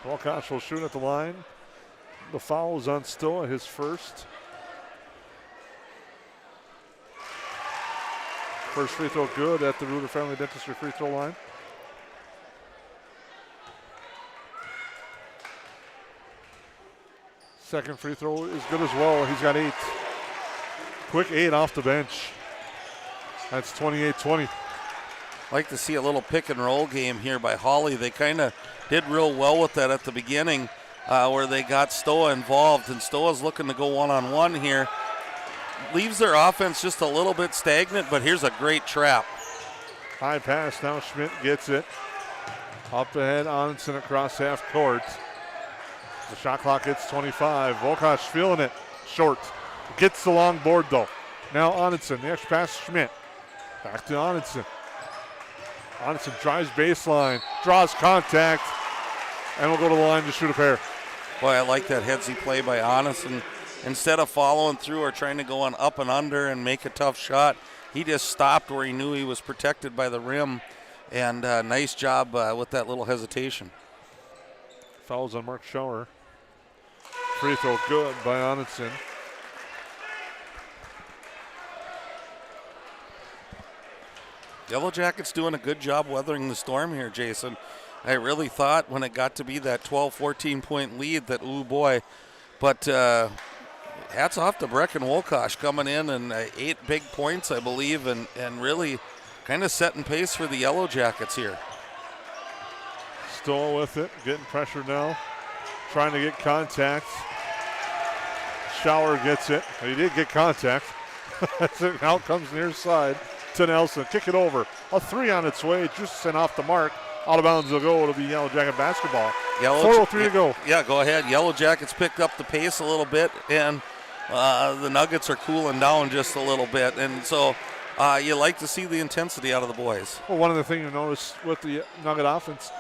Wolkash will shoot at the line. The foul is on Stoa, his first. First free throw good at the Reuter Family Dentistry free throw line. Second free throw is good as well. He's got 8. Quick 8 off the bench. That's 28-20. Like to see a little pick and roll game here by Hawley. They kind of did real well with that at the beginning where they got Stoa involved, and Stoa's looking to go one-on-one here. Leaves their offense just a little bit stagnant, but here's a great trap. High pass, now Schmidt gets it. Up ahead, Onenson across half court. The shot clock hits 25. Wolkash feeling it. Short. Gets the long board though. Now Onenson, the extra pass, Schmidt. Back to Onenson. Onenson drives baseline, draws contact, and will go to the line to shoot a pair. Boy, I like that headsy play by Onenson. Instead of following through or trying to go on up and under and make a tough shot, he just stopped where he knew he was protected by the rim. And nice job with that little hesitation. Fouls on Mark Schauer. Free throw good by Onenson. Yellow Jackets doing a good job weathering the storm here, Jason. I really thought when it got to be that 12-14 point lead that, ooh boy. But hats off to Brecken Wolkash coming in and 8 big points, I believe, and really kind of setting pace for the Yellow Jackets here. Stoll with it, getting pressure now, trying to get contact. Schauer gets it. He did get contact. Now comes near side to Nelson. Kick it over. A 3 on its way. Just sent off the mark. Out of bounds will go. It'll be Yellow Jacket basketball. 4:03 to go. Yeah, go ahead. Yellow Jackets picked up the pace a little bit, and the Nuggets are cooling down just a little bit. And so you like to see the intensity out of the boys. Well, one of the things you notice with the Nugget offense,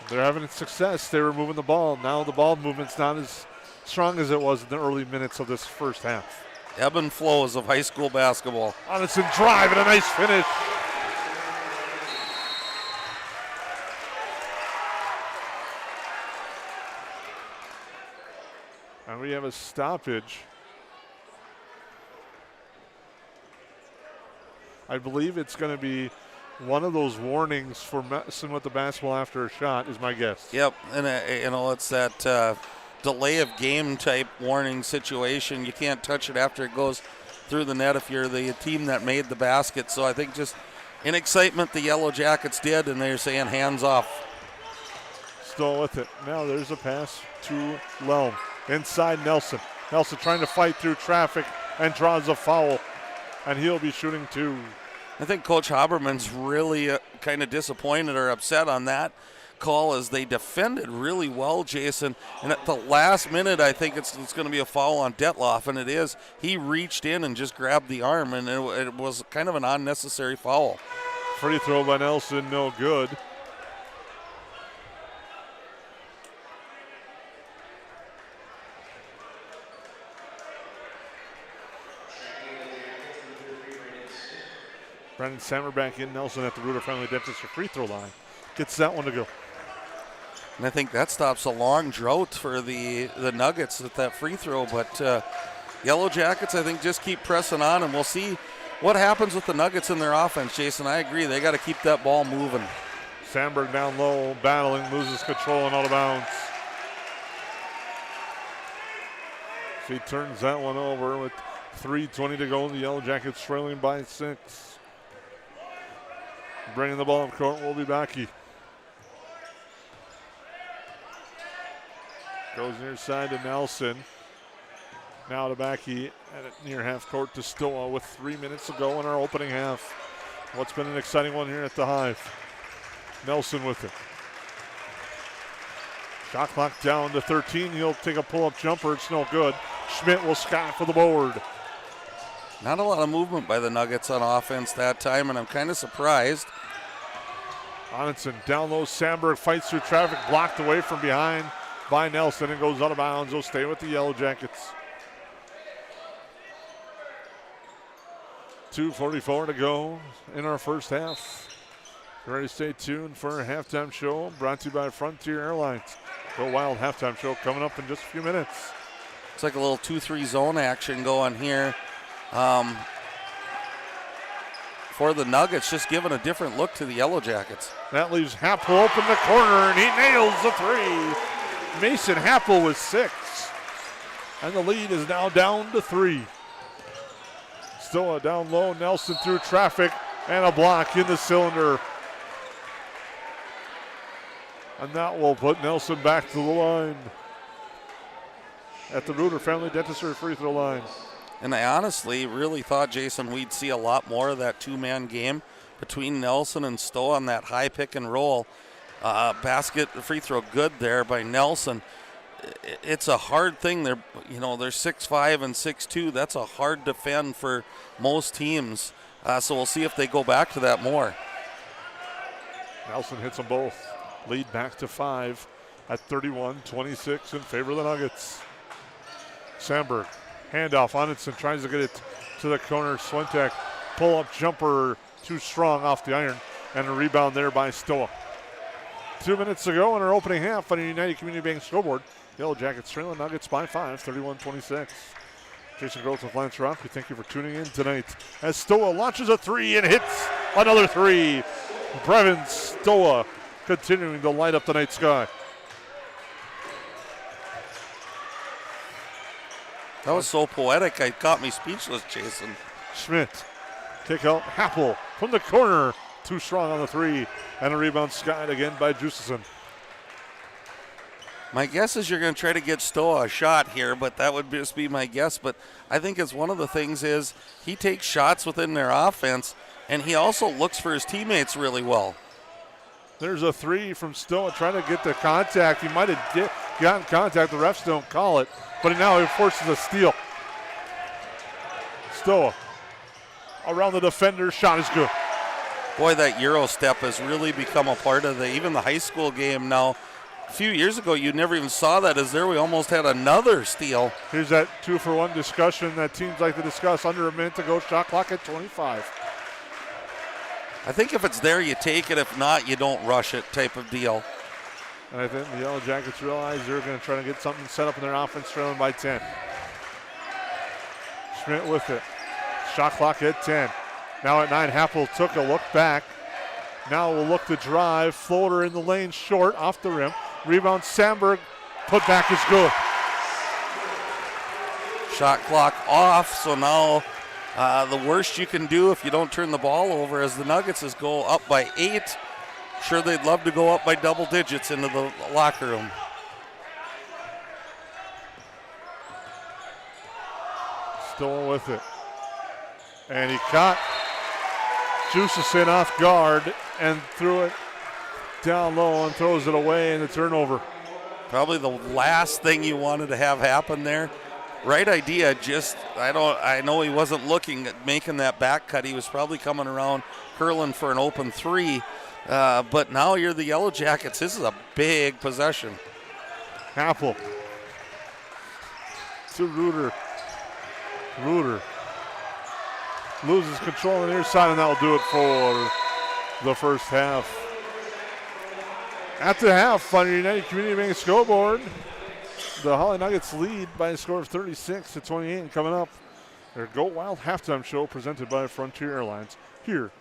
they're having success. They were moving the ball. Now the ball movement's not as strong as it was in the early minutes of this first half. Ebb and flows of high school basketball. Onenson drive and a nice finish. And we have a stoppage. I believe it's going to be one of those warnings for messing with the basketball after a shot is my guess. Yep, and it's that delay of game type warning situation. You can't touch it after it goes through the net if you're the team that made the basket. So I think just in excitement the Yellow Jackets did, and they're saying hands off. Still with it. Now there's a pass to Lelm. Inside Nelson. Nelson trying to fight through traffic and draws a foul. And he'll be shooting 2. I think Coach Haberman's really kind of disappointed or upset on that call as they defended really well, Jason. And at the last minute, I think it's going to be a foul on Detloff, and it is. He reached in and just grabbed the arm, and it was kind of an unnecessary foul. Free throw by Nelson, no good. Brendan Sammer back in. Nelson at the Rooter Family Dentistry free throw line. Gets that one to go. And I think that stops a long drought for the Nuggets at that free throw. But Yellow Jackets, I think, just keep pressing on, and we'll see what happens with the Nuggets in their offense, Jason. I agree. They got to keep that ball moving. Sandberg down low, battling, loses control and out of bounds. She turns that one over with 3:20 to go. The Yellow Jackets trailing by 6. Bringing the ball up court will be Backy. Goes near side to Nelson. Now to Backy at near half court to Stoa with 3 minutes to go in our opening half. What's been an exciting one here at the Hive. Nelson with it. Shot clock down to 13. He'll take a pull-up jumper. It's no good. Schmidt will sky for the board. Not a lot of movement by the Nuggets on offense that time, and I'm kind of surprised. Onenson down low. Sandberg fights through traffic, blocked away from behind by Nelson and goes out of bounds. He'll stay with the Yellow Jackets. 2:44 to go in our first half. Get ready to stay tuned for a halftime show brought to you by Frontier Airlines. Go Wild halftime show coming up in just a few minutes. It's like a little 2-3 zone action going here. For the Nuggets, just giving a different look to the Yellow Jackets. That leaves Happel open the corner, and he nails the three. Mason Happel with 6. And the lead is now down to 3. Stoa down low, Nelson through traffic, and a block in the cylinder. And that will put Nelson back to the line at the Rooter Family Dentistry free throw line. And I honestly really thought, Jason, we'd see a lot more of that two-man game between Nelson and Stoa on that high pick and roll. Basket, free throw good there by Nelson. It's a hard thing. They're 6'5" and 6'2". That's a hard defend for most teams. So we'll see if they go back to that more. Nelson hits them both. Lead back to 5 at 31-26 in favor of the Nuggets. Sandberg, handoff. Onenson tries to get it to the corner. Swentek, pull-up jumper, too strong off the iron, and a rebound there by Stoa. 2 minutes to go in our opening half on the United Community Bank scoreboard. Yellow Jackets trailing Nuggets by 5, 31-26. Jason Groves with Lance Rock. We thank you for tuning in tonight as Stoa launches a 3 and hits another 3. Brevin Stoa continuing to light up the night sky. That was so poetic, it got me speechless, Jason. Schmidt, kick out, Happel from the corner. Too strong on the 3, and a rebound skied again by Justison. My guess is you're going to try to get Stoa a shot here, but that would just be my guess. But I think it's one of the things is he takes shots within their offense, and he also looks for his teammates really well. There's a 3 from Stoa trying to get the contact. He might have gotten contact. The refs don't call it, but now he forces a steal. Stoa around the defender. Shot is good. Boy, that Euro step has really become a part of even the high school game now. A few years ago, you never even saw that as there we almost had another steal. Here's that 2-for-1 discussion that teams like to discuss. Under a minute to go, shot clock at 25. I think if it's there, you take it. If not, you don't rush it type of deal. And I think the Yellow Jackets realize they're going to try to get something set up in their offense, trailing by 10. Schmidt with it. Shot clock at 10. Now at 9, Happel took a look back. Now we'll look to drive. Floater in the lane, short, off the rim. Rebound, Sandberg. Put back is good. Shot clock off, so now the worst you can do if you don't turn the ball over as the Nuggets is go up by 8. Sure, they'd love to go up by double digits into the locker room. Stoa with it. And he caught Justison off guard and threw it down low and throws it away in the turnover. Probably the last thing you wanted to have happen there. Right idea, just I know he wasn't looking at making that back cut. He was probably coming around curling for an open 3. But now you're the Yellow Jackets. This is a big possession. Happel to Rooter. loses control on the near side, and that'll do it for the first half. At the half, on your United Community Bank scoreboard, the Hawley Nuggets lead by a score of 36-28. And coming up, their Go Wild halftime show presented by Frontier Airlines here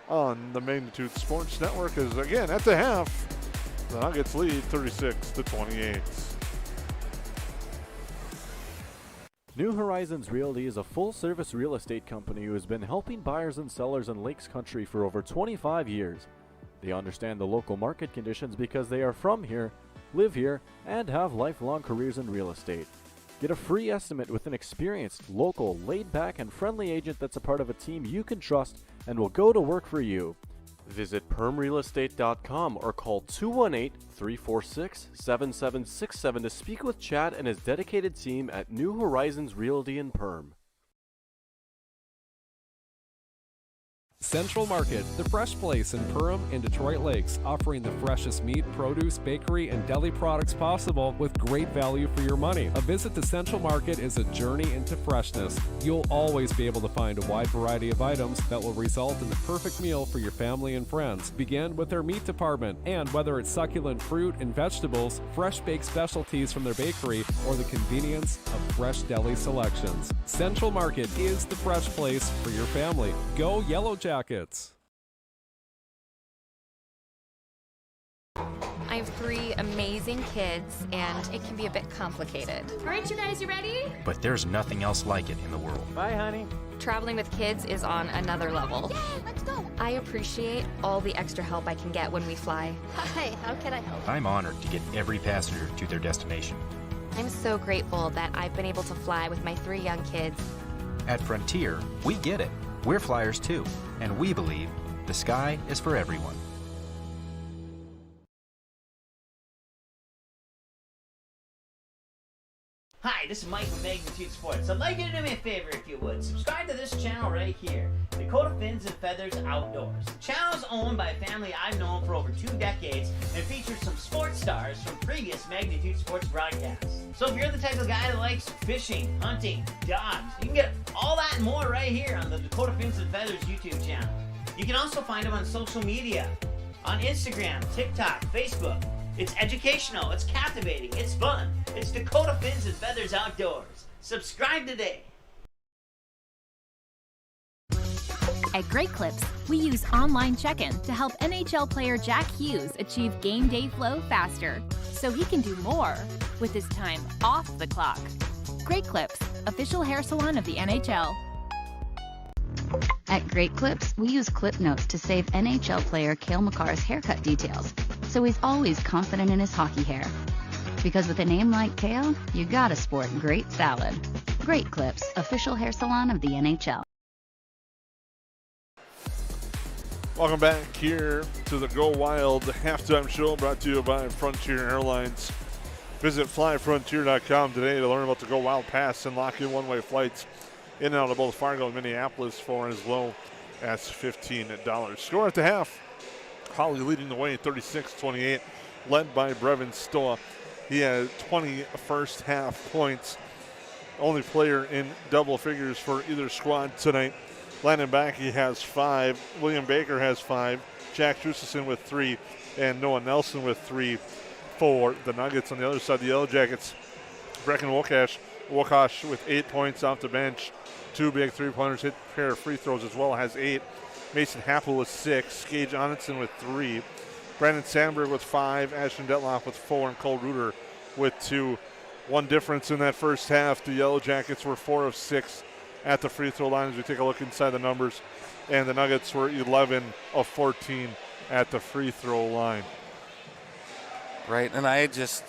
on the Magnitude Sports Network is again at the half. The Nuggets lead 36-28. New Horizons Realty is a full-service real estate company who has been helping buyers and sellers in Lakes Country for over 25 years. They understand the local market conditions because they are from here, live here, and have lifelong careers in real estate. Get a free estimate with an experienced, local, laid-back, and friendly agent that's a part of a team you can trust and will go to work for you. Visit permrealestate.com or call 218-346-7767 to speak with Chad and his dedicated team at New Horizons Realty in Perm. Central Market, the fresh place in Perham and Detroit Lakes, offering the freshest meat, produce, bakery, and deli products possible with great value for your money. A visit to Central Market is a journey into freshness. You'll always be able to find a wide variety of items that will result in the perfect meal for your family and friends. Begin with their meat department, and whether it's succulent fruit and vegetables, fresh baked specialties from their bakery, or the convenience of fresh deli selections. Central Market is the fresh place for your family. Go Yellow Jackets. I have 3 amazing kids, and it can be a bit complicated. All right, you guys, you ready? But there's nothing else like it in the world. Bye, honey. Traveling with kids is on another level. Yay, let's go. I appreciate all the extra help I can get when we fly. Hi, how can I help? I'm honored to get every passenger to their destination. I'm so grateful that I've been able to fly with my 3 young kids. At Frontier, we get it. We're flyers too, and we believe the sky is for everyone. Hi, this is Mike from Magnitude Sports. I'd like you to do me a favor if you would. Subscribe to this channel right here, Dakota Fins and Feathers Outdoors. The channel is owned by a family I've known for over 2 decades and features some sports stars from previous Magnitude Sports broadcasts. So if you're the type of guy that likes fishing, hunting, dogs, you can get all that and more right here on the Dakota Fins and Feathers YouTube channel. You can also find them on social media, on Instagram, TikTok, Facebook. It's educational, it's captivating, it's fun. It's Dakota Fins and Feathers Outdoors. Subscribe today. At Great Clips, we use online check-in to help NHL player Jack Hughes achieve game day flow faster, so he can do more with his time off the clock. Great Clips, official hair salon of the NHL. At Great Clips, we use clip notes to save NHL player Cale Makar's haircut details, so he's always confident in his hockey hair. Because with a name like Cale, you gotta sport great salad. Great Clips, official hair salon of the NHL. Welcome back here to the Go Wild halftime show brought to you by Frontier Airlines. Visit flyfrontier.com today to learn about the Go Wild Pass and lock in one-way flights in and out of both Fargo and Minneapolis for as low as $15. Score at the half. Hawley leading the way 36-28, led by Brevin Stoa. He had 20 first half points. Only player in double figures for either squad tonight. Landon Backey has 5. William Baker has 5. Jack Trusteson with 3. And Noah Nelson with 3 for the Nuggets. On the other side, the Yellow Jackets, Brecken Wokash with 8 points off the bench. 2 big three-pointers, hit a pair of free throws as well, has 8. Mason Happel with 6. Gage Onitson with 3. Brandon Sandberg with 5. Ashton Detloff with 4. And Cole Reuter with 2. One difference in that first half, the Yellow Jackets were 4 of 6 at the free throw line as we take a look inside the numbers. And the Nuggets were 11 of 14 at the free throw line. Right, and I just,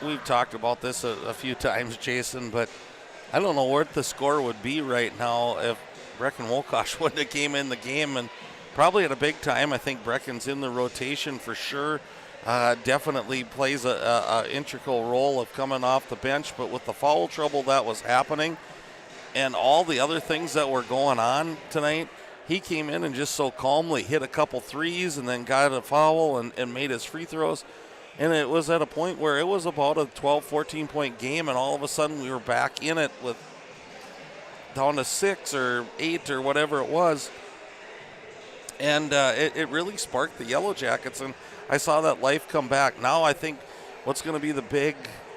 we've talked about this a few times, Jason, but I don't know what the score would be right now if Brecken Wokash wouldn't have came in the game, and probably at a big time. I think Brecken's in the rotation for sure. Definitely plays a integral role of coming off the bench, but with the foul trouble that was happening and all the other things that were going on tonight, he came in and just so calmly hit a couple threes and then got a foul and made his free throws. And it was at a point where it was about a 12, 14-point game, and all of a sudden we were back in it with down to 6 or 8 or whatever it was. And it really sparked the Yellow Jackets, and I saw that life come back. Now I think what's going to be the big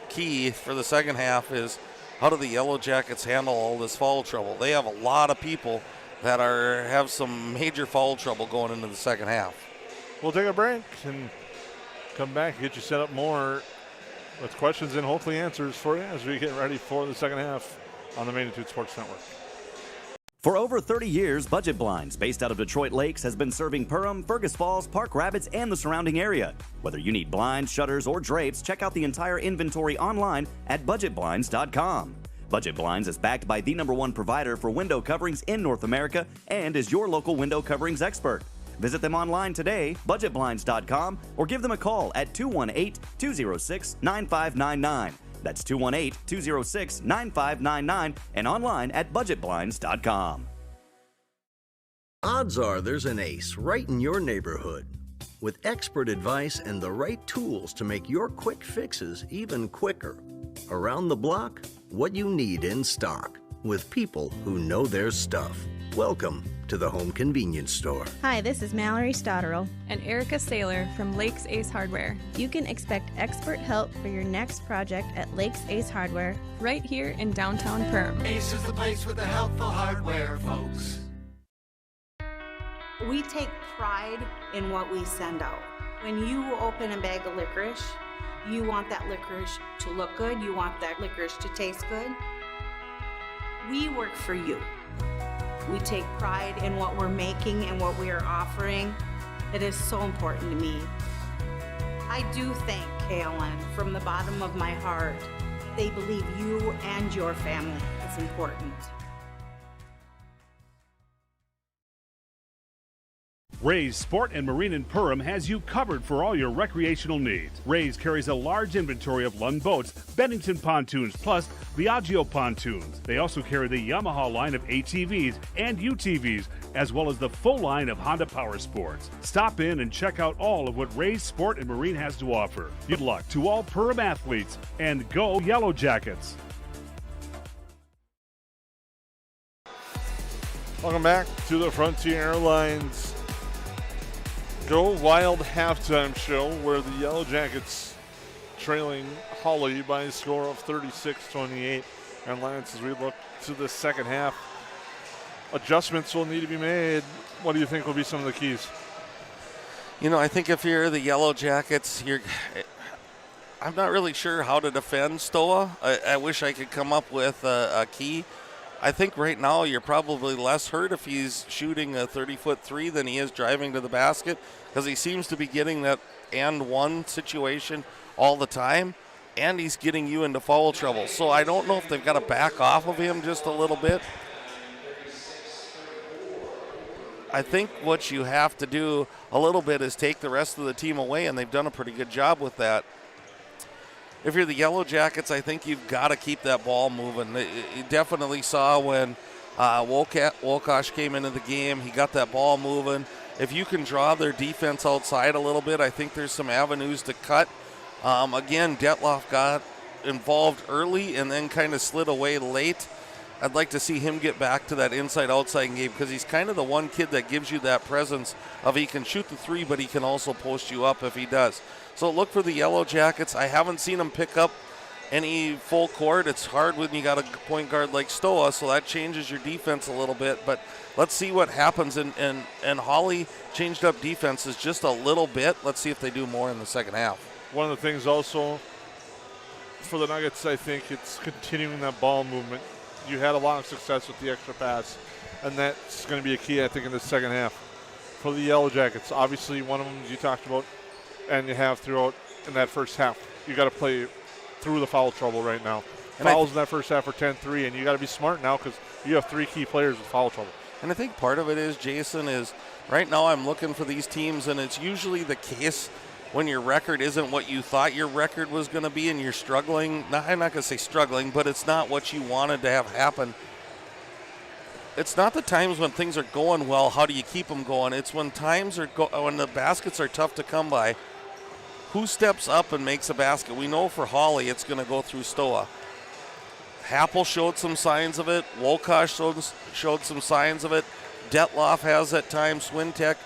key for the second half is how do the Yellow Jackets handle all this foul trouble? They have a lot of people that have some major foul trouble going into the second half. We'll take a break and come back and get you set up more with questions and hopefully answers for you as we get ready for the second half on the Magnitude Sports Network. For over 30 years, Budget Blinds, based out of Detroit Lakes, has been serving Perham, Fergus Falls, Park Rapids, and the surrounding area. Whether you need blinds, shutters, or drapes, check out the entire inventory online at budgetblinds.com. Budget Blinds is backed by the #1 provider for window coverings in North America and is your local window coverings expert. Visit them online today, budgetblinds.com, or give them a call at 218-206-9599. That's 218-206-9599 and online at budgetblinds.com. Odds are there's an ace right in your neighborhood. With expert advice and the right tools to make your quick fixes even quicker. Around the block, what you need in stock, with people who know their stuff. Welcome to the Home Convenience Store. Hi, this is Mallory Stotterell and Erica Saylor from Lakes Ace Hardware. You can expect expert help for your next project at Lakes Ace Hardware, right here in downtown Perham. Ace is the place with the helpful hardware, folks. We take pride in what we send out. When you open a bag of licorice, you want that licorice to look good, you want that licorice to taste good. We work for you. We take pride in what we're making and what we are offering. It is so important to me. I do thank KLN from the bottom of my heart. They believe you and your family is important. Ray's Sport and Marine in Perham has you covered for all your recreational needs. Ray's carries a large inventory of Lund boats, Bennington pontoons, plus Viaggio pontoons. They also carry the Yamaha line of ATVs and UTVs, as well as the full line of Honda Power Sports. Stop in and check out all of what Ray's Sport and Marine has to offer. Good luck to all Perham athletes, and go Yellow Jackets! Welcome back to the Frontier Airlines Go Wild halftime show, where the Yellow Jackets trailing Hawley by a score of 36-28. And Lance, as we look to the second half, adjustments will need to be made. What do you think will be some of the keys? You know, I think if you're the Yellow Jackets, I'm not really sure how to defend Stoa. I wish I could come up with a key. I think right now you're probably less hurt if he's shooting a 30-foot three than he is driving to the basket, because he seems to be getting that and one situation all the time, and he's getting you into foul trouble. So I don't know if they've got to back off of him just a little bit. I think what you have to do a little bit is take the rest of the team away, and they've done a pretty good job with that. If you're the Yellow Jackets, I think you've got to keep that ball moving. You definitely saw when Wolkosh came into the game, he got that ball moving. If you can draw their defense outside a little bit, I think there's some avenues to cut. Again, Detloff got involved early and then kind of slid away late. I'd like to see him get back to that inside-outside game, because he's kind of the one kid that gives you that presence of he can shoot the three, but he can also post you up if he does. So look for the Yellow Jackets. I haven't seen them pick up any full court. It's hard when you got a point guard like Stoa, so that changes your defense a little bit. But let's see what happens. And Hawley changed up defenses just a little bit. Let's see if they do more in the second half. One of the things also for the Nuggets, I think it's continuing that ball movement. You had a lot of success with the extra pass, and that's going to be a key, I think, in the second half. For the Yellow Jackets, obviously one of them you talked about, and you have throughout in that first half. You got to play through the foul trouble right now. And fouls in that first half are 10-3, and you got to be smart now because you have three key players with foul trouble. And I think part of it is, Jason, is right now I'm looking for these teams, and it's usually the case when your record isn't what you thought your record was going to be and you're struggling. I'm not going to say struggling, but it's not what you wanted to have happen. It's not the times when things are going well, how do you keep them going? It's when times are when the baskets are tough to come by. Who steps up and makes a basket? We know for Hawley it's going to go through Stoa. Happel showed some signs of it. Wolkosh showed some signs of it. Detloff has at times. Swintek.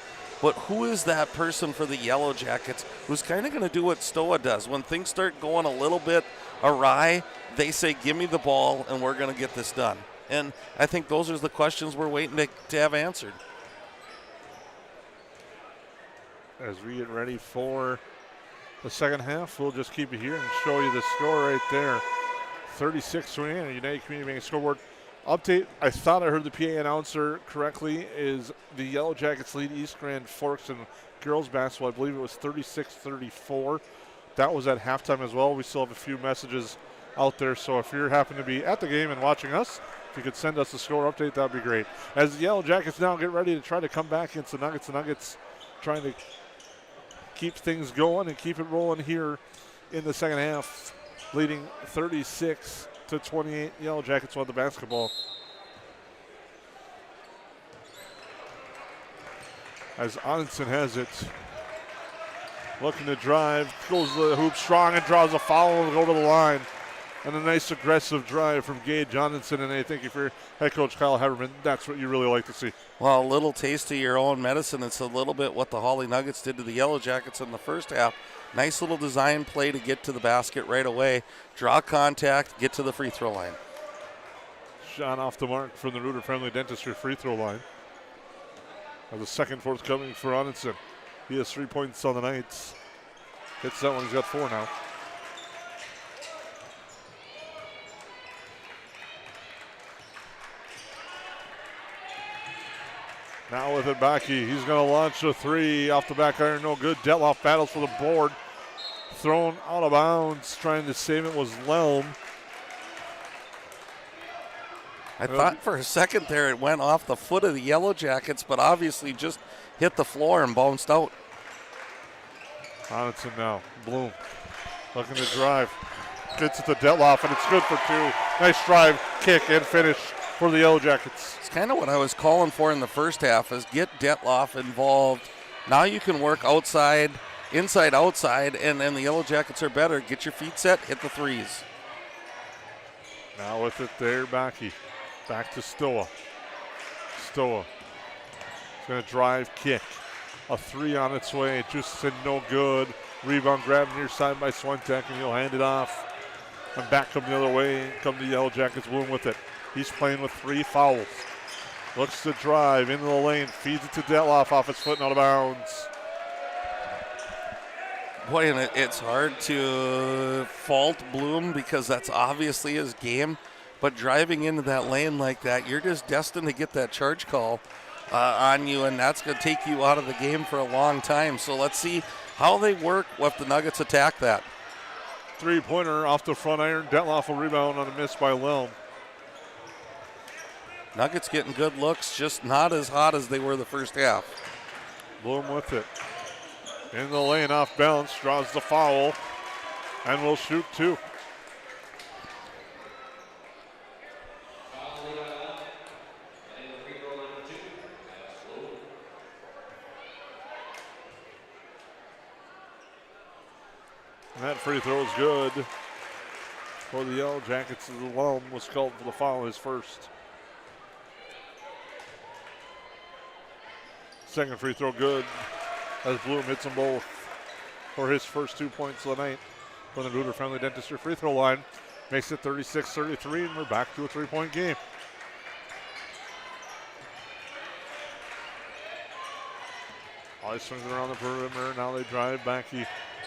But who is that person for the Yellow Jackets who's kind of going to do what Stoa does? When things start going a little bit awry, they say, give me the ball and we're going to get this done. And I think those are the questions we're waiting to have answered. As we get ready for the second half, we'll just keep it here and show you the score right there. 36-28, United Community Bank scoreboard. Update, I thought I heard the PA announcer correctly, is the Yellow Jackets lead East Grand Forks in girls basketball. I believe it was 36-34. That was at halftime as well. We still have a few messages out there, so if you happen to be at the game and watching us, if you could send us a score update, that would be great. As the Yellow Jackets now get ready to try to come back against the Nuggets. The Nuggets trying to keep things going and keep it rolling here in the second half, leading 36-28. Yellow Jackets won the basketball. As Onenson has it, looking to drive, goes to the hoop strong and draws a foul and go to the line. And a nice aggressive drive from Gage Onenson, and I think if you're head coach Kyle Heberman, that's what you really like to see. Well, a little taste of your own medicine. It's a little bit what the Hawley Nuggets did to the Yellow Jackets in the first half. Nice little design play to get to the basket right away. Draw contact, get to the free throw line. Shot off the mark from the Reuter Family Dentistry free throw line. As the second forthcoming for Onenson. He has 3 points on the night. Hits that one, he's got 4 now. Now with it, Backy. He's going to launch a 3 off the back iron. No good. Detloff battles for the board. Thrown out of bounds. Trying to save it was Lelm. I thought for a second there it went off the foot of the Yellow Jackets, but obviously just hit the floor and bounced out. Onenson now. Bloom looking to drive. Gets it to Detloff, and it's good for 2. Nice drive, kick, and finish for the Yellow Jackets. It's kind of what I was calling for in the first half, is get Detloff involved. Now you can work outside, inside, outside, and the Yellow Jackets are better. Get your feet set, hit the threes. Now with it there, Backy. Back to Stoa. Stoa is going to drive, kick. A 3 on its way, just no good. Rebound grabbed near side by Swintek, and he'll hand it off. And back come the other way, come the Yellow Jackets, Bloom with it. He's playing with 3 fouls. Looks to drive into the lane, feeds it to Detloff off his foot and out of bounds. Boy, and it's hard to fault Bloom because that's obviously his game. But driving into that lane like that, you're just destined to get that charge call on you, and that's going to take you out of the game for a long time. So let's see how they work if the Nuggets attack that. 3-pointer off the front iron. Detloff will rebound on a miss by Lelm. Nuggets getting good looks, just not as hot as they were the first half. Bloom with it. In the lane, off balance, draws the foul, and will shoot 2. And that free throw is good for the Yellow Jackets. The Lelm was called for the foul, his first. Second free throw good as Bloom hits them both for his first 2 points of the night from the Reuter Family Dentistry free throw line. Makes it 36-33, and we're back to a 3-point game. Hawley swings it around the perimeter. Now they drive back. He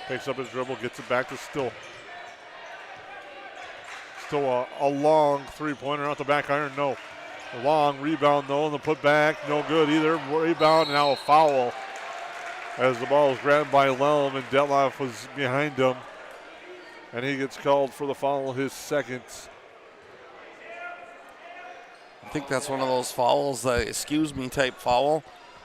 takes up his dribble, gets it back to Still. Still a long 3-pointer out the back iron. No. A long rebound, though, and the putback. No good either. Rebound, and now a foul as the ball was grabbed by Lelm, and Detloff was behind him. And he gets called for the foul, his second. I think that's one of those fouls, excuse me type foul,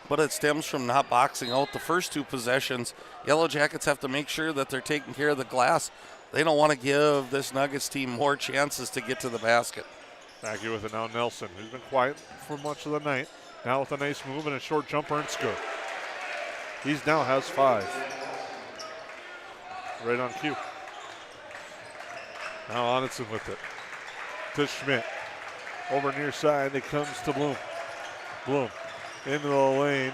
but it stems from not boxing out the first 2 possessions. Yellow Jackets have to make sure that they're taking care of the glass. They don't want to give this Nuggets team more chances to get to the basket. Back here with it now, Nelson, who's been quiet for much of the night. Now with a nice move and a short jumper, and it's good. He now has 5. Right on cue. Now Onenson with it. to Schmidt. Over near side, it comes to Bloom. Bloom into the lane,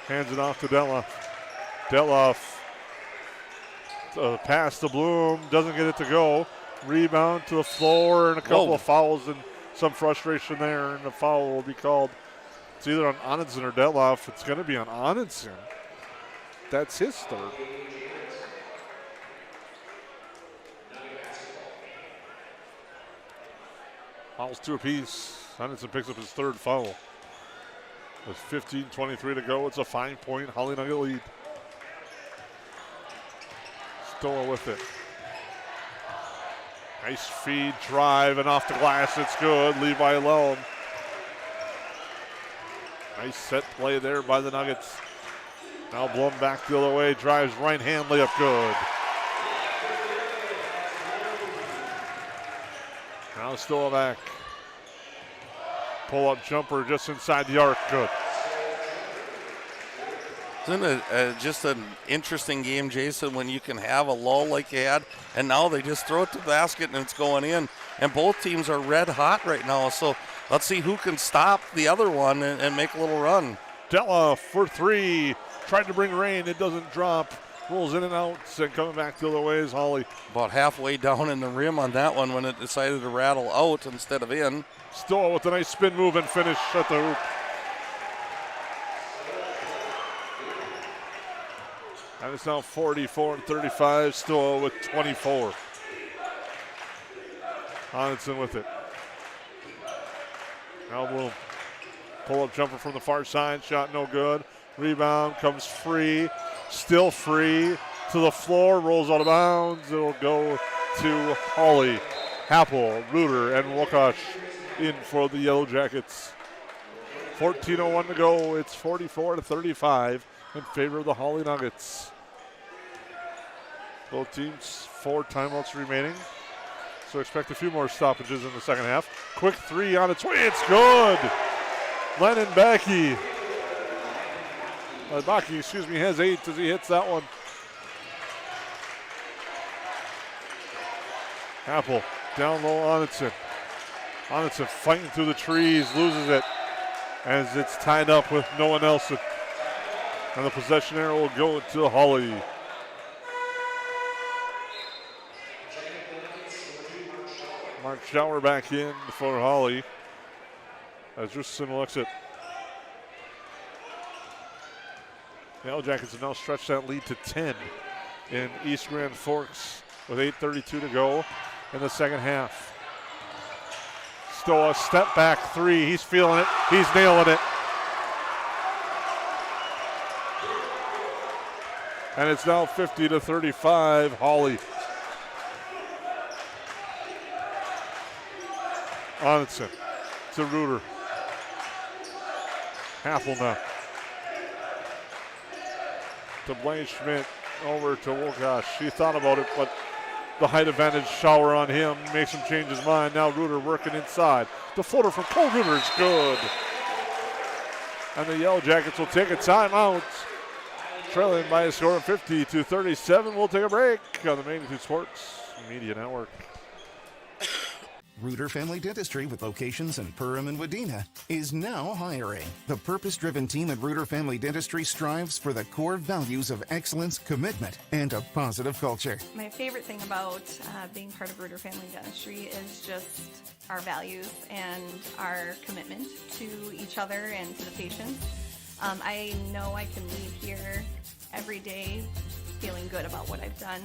hands it off to Detloff. Detloff, pass to Bloom, doesn't get it to go. Rebound to the floor, and a couple of fouls and some frustration there, and the foul will be called. It's either on Onenson or Detloff. It's going to be on Onenson. That's his third. Fouls two apiece. Onenson picks up his third foul. With 15:23 to go, it's a 5-point Hawley Nugget lead. Stoa with it. Nice feed, drive, and off the glass, it's good. Levi Lelm. Nice set play there by the Nuggets. Now Blum back the other way, drives right hand layup, good. Now Stoa back. Pull up jumper just inside the arc, good. Isn't it just an interesting game, Jason, when you can have a lull like you had, and now they just throw it to the basket and it's going in. And both teams are red hot right now, so let's see who can stop the other one and make a little run. Della for three. Tried to bring rain, it doesn't drop. Rolls in and out, and coming back the other way is Hawley. About halfway down in the rim on that one when it decided to rattle out instead of in. Stoa with a nice spin move and finish at the hoop. And it's now 44-35, Stoa with 24. Onenson with it. Now Bloom. Pull-up jumper from the far side, shot no good. Rebound comes free, still free, to the floor, rolls out of bounds. It'll go to Hawley. Happel, Reuter, and Wokash in for the Yellow Jackets. 14:01 to go. It's 44-35 in favor of the Hawley Nuggets. Both teams 4 timeouts remaining, so expect a few more stoppages in the second half. Quick three on its way, it's good. Lennon Baki, has 8 as he hits that one. Apple down low, Onenson. Onenson fighting through the trees, loses it as it's tied up with Noah Nelson. And the possession arrow will go to Hawley. Mark Schauer back in for Hawley as Richardson looks at. The Yellow Jackets have now stretched that lead to 10 in East Grand Forks with 8:32 to go in the second half. Stoa, step back three. He's feeling it. He's nailing it. And it's now 50-35, Hawley. Onenson to Reuter. Happel now. To Blaine Schmidt, over to Wokash. She thought about it, but the height advantage shower on him makes him change his mind. Now Reuter working inside. The floater from Cole Reuter is good. And the Yellow Jackets will take a timeout. Trailing by a score of 50-37. We'll take a break on the Magnitude Sports Media Network. Reuter Family Dentistry, with locations in Perham and Wadena, is now hiring. The purpose-driven team at Reuter Family Dentistry strives for the core values of excellence, commitment, and a positive culture. My favorite thing about being part of Reuter Family Dentistry is just our values and our commitment to each other and to the patients. I know I can leave here every day feeling good about what I've done.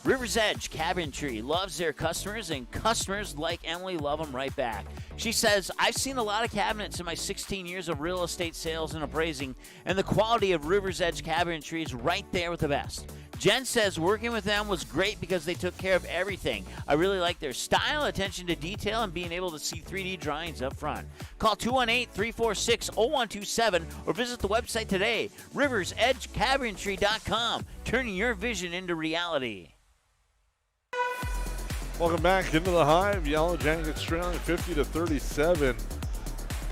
River's Edge Cabinetry loves their customers, and customers like Emily love them right back. She says, I've seen a lot of cabinets in my 16 years of real estate sales and appraising, and the quality of River's Edge Cabinetry is right there with the best. Jen says working with them was great because they took care of everything. I really like their style, attention to detail, and being able to see 3D drawings up front. Call 218-346-0127 or visit the website today, riversedgecabinetry.com, turning your vision into reality. Welcome back into the Hive. Yellow Jackets trailing 50-37.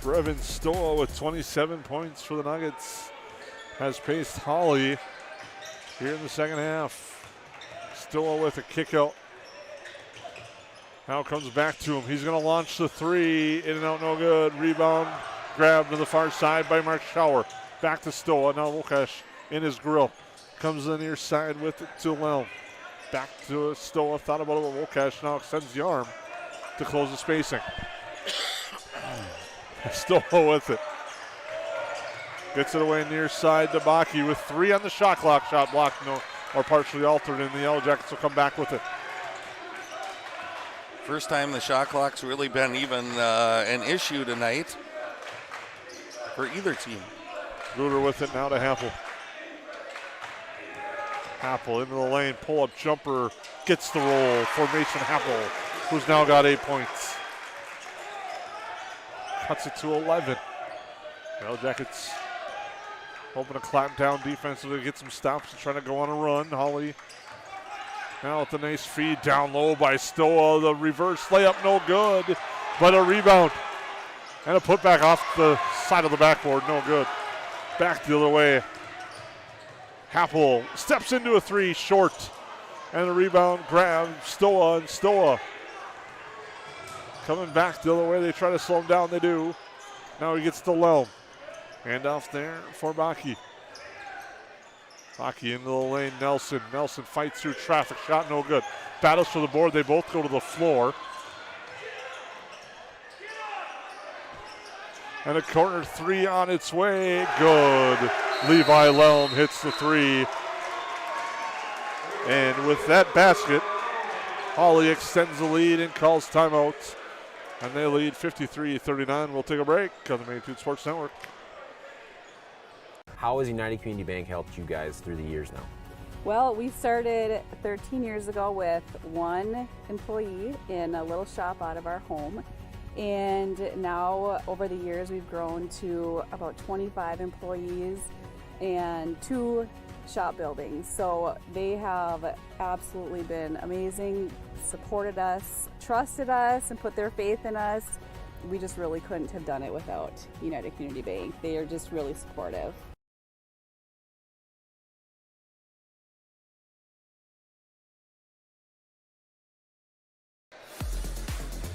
Brevin Stoa with 27 points for the Nuggets. has paced Hawley here in the second half. Still with a kick out. Now comes back to him. He's going to launch the three. In and out, no good. Rebound, grabbed to the far side by Mark Schauer. Back to Stoa. Now Lukash in his grill. Comes to the near side with it to Lel. Back to Stoa. Thought about it with Lukash. Now extends the arm to close the spacing. Stoa with it. Gets it away near side to Baki with 3 on the shot clock. Shot blocked, no, or partially altered, and the Yellow Jackets will come back with it. First time the shot clock's really been even an issue tonight for either team. Ruder with it now to Happel. Happel into the lane, pull-up jumper, gets the roll for Mason Happel, who's now got 8 points. Cuts it to 11. Yellow Jackets hoping to clamp down defensively, get some stops and trying to go on a run. Hawley now with a nice feed down low by Stoa. The reverse layup, no good, but a rebound and a putback off the side of the backboard, no good. Back the other way. Happel steps into a 3, short, and the rebound grab. Stoa, and Stoa coming back the other way. They try to slow him down, they do. Now he gets to Lel. Hand off there for Baki. Baki into the lane, Nelson. Nelson fights through traffic, shot no good. Battles for the board, they both go to the floor. And a corner 3 on its way, good. Levi Lelm hits the 3. And with that basket, Hawley extends the lead and calls timeouts. And they lead 53-39. We'll take a break on the Main Food Sports Network. How has United Community Bank helped you guys through the years now? Well, we started 13 years ago with 1 employee in a little shop out of our home. And now over the years we've grown to about 25 employees and 2 shop buildings. So they have absolutely been amazing, supported us, trusted us, and put their faith in us. We just really couldn't have done it without United Community Bank. They are just really supportive.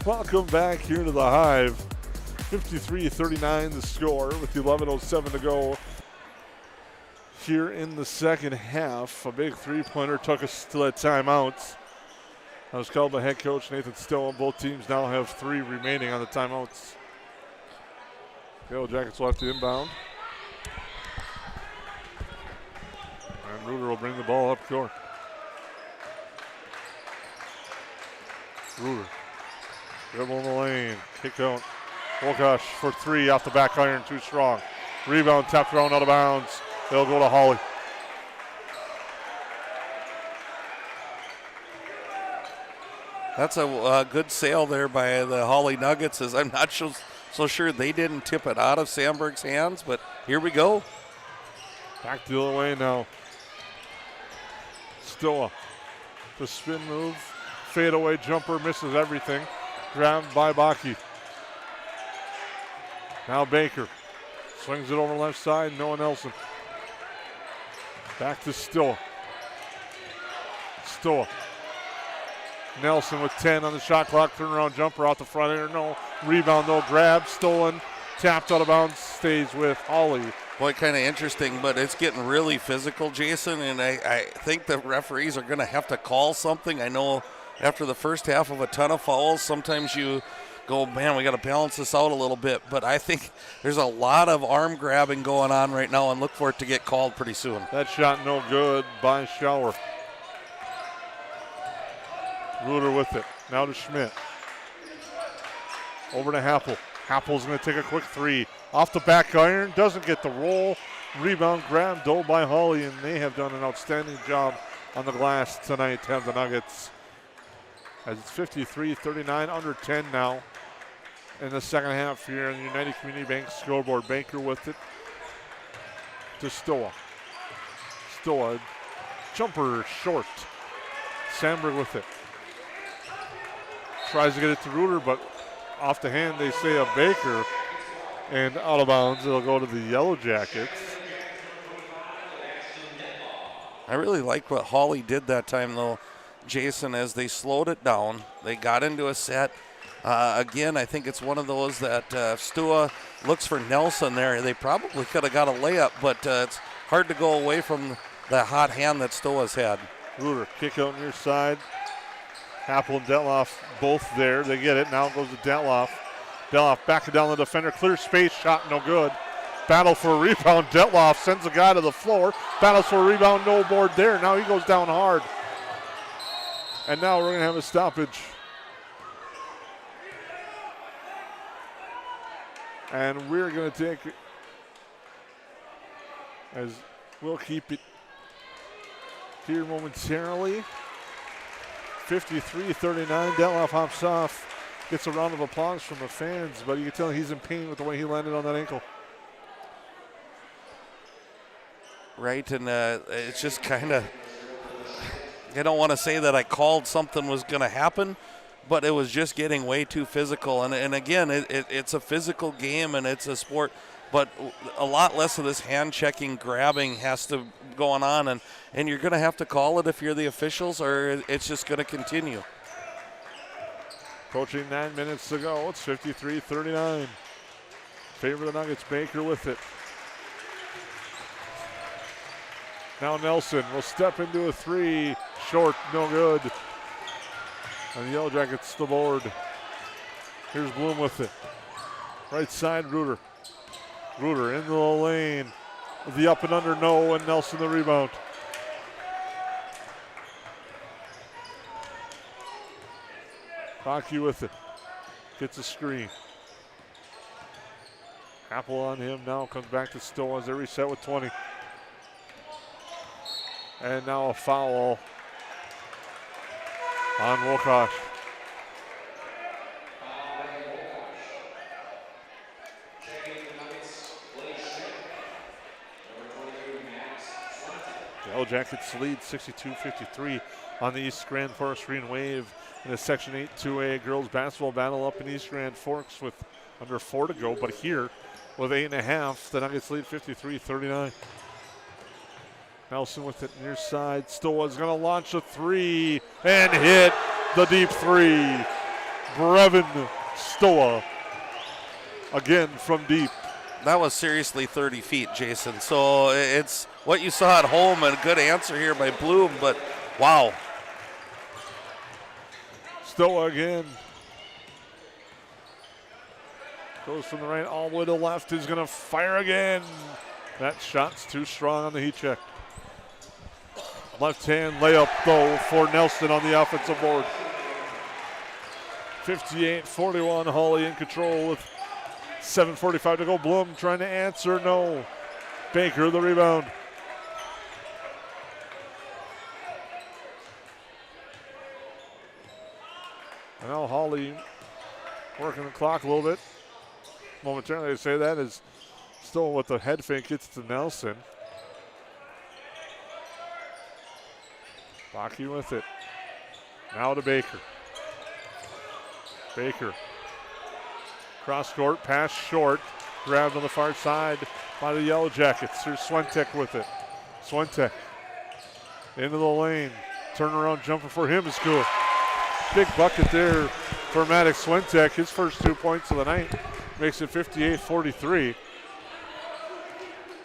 Welcome back here to the Hive. 53-39 the score with 11:07 to go here in the second half. A big 3-pointer took us to that timeout. That was called by head coach Nathan Stowe. Both teams now have 3 remaining on the timeouts. Yellow Jackets will have to inbound. And Ruder will bring the ball up court. Ruder. Dribble in the lane, kick out. Wilkosh for 3 off the back iron, too strong. Rebound, tap thrown out of bounds. They'll go to Hawley. That's a good sale there by the Hawley Nuggets, as I'm not so sure they didn't tip it out of Sandberg's hands, but here we go. Back the other way now. Stoa, the spin move, fadeaway jumper, misses everything. Grabbed by Baki. Now Baker swings it over left side. Noah Nelson. Back to Stoa. Stoa. Nelson with 10 on the shot clock. Turnaround jumper out the front end. No rebound, no grab. Stolen. Tapped out of bounds. Stays with Hawley. Boy, kind of interesting, but it's getting really physical, Jason, and I think the referees are going to have to call something. I know after the first half of a ton of fouls, sometimes you go, man, we got to balance this out a little bit. But I think there's a lot of arm grabbing going on right now, and look for it to get called pretty soon. That shot no good by Schauer. Ruder with it. Now to Schmidt. Over to Happel. Happel's going to take a quick 3. Off the back iron. Doesn't get the roll. Rebound grabbed though by Hawley, and they have done an outstanding job on the glass tonight to have the Nuggets. As it's 53-39, under 10 now in the second half here in the United Community Bank scoreboard. Baker with it to Stoa. Stoa, jumper short. Sandberg with it. Tries to get it to Ruder, but off the hand they say of Baker, and out of bounds. It'll go to the Yellow Jackets. I really like what Hawley did that time, though, Jason, as they slowed it down. They got into a set. Again, I think it's one of those that Stua looks for Nelson there. They probably could have got a layup, but it's hard to go away from the hot hand that Stua's had. Ruder, kick out near side. Happel and Detloff both there. They get it. Now it goes to Detloff. Detloff backing down the defender. Clear space. Shot no good. Battle for a rebound. Detloff sends a guy to the floor. Battles for a rebound. No board there. Now he goes down hard. And now we're going to have a stoppage. And we're going to take, as we'll keep it here momentarily. 53-39. Detloff hops off. Gets a round of applause from the fans, but you can tell he's in pain with the way he landed on that ankle. Right, and it's just kind of, I don't want to say that I called something was going to happen, but it was just getting way too physical. And again, it's a physical game and it's a sport, but a lot less of this hand-checking, grabbing has to go on, and you're going to have to call it if you're the officials, or it's just going to continue. Approaching 9 minutes to go. It's 53-39. Favor the Nuggets. Baker with it. Now Nelson will step into a three. Short, no good. And the Yellow Jackets the board. Here's Bloom with it. Right side, Ruder. Ruder into the lane. The up and under, no, and Nelson the rebound. Hockey with it. Gets a screen. Apple on him now, comes back to Stowe as they reset with 20. And now a foul on Wilcox. The Yellow Jackets lead 62-53 on the East Grand Forest Green Wave in a Section 8 2A girls basketball battle up in East Grand Forks with under 4 to go. But here with 8.5, the Nuggets lead 53-39. Nelson with it near side. Stoa's going to launch a three and hit the deep three. Brevin Stoa again from deep. That was seriously 30 feet, Jason. So it's what you saw at home, and a good answer here by Bloom, but wow. Stoa again. Goes from the right all the way to the left. Is going to fire again. That shot's too strong on the heat check. Left hand layup, though, for Nelson on the offensive board. 58-41, Hawley in control with 7:45 to go. Bloom trying to answer, no. Baker the rebound. And now Hawley working the clock a little bit. Momentarily, I say that is still with the head fake, gets to Nelson. Baki with it. Now to Baker. Baker. Cross court, pass short. Grabbed on the far side by the Yellow Jackets. Here's Swentek with it. Swentek into the lane. Turnaround jumper for him is good. Big bucket there for Maddox Swentek. His first 2 points of the night makes it 58-43.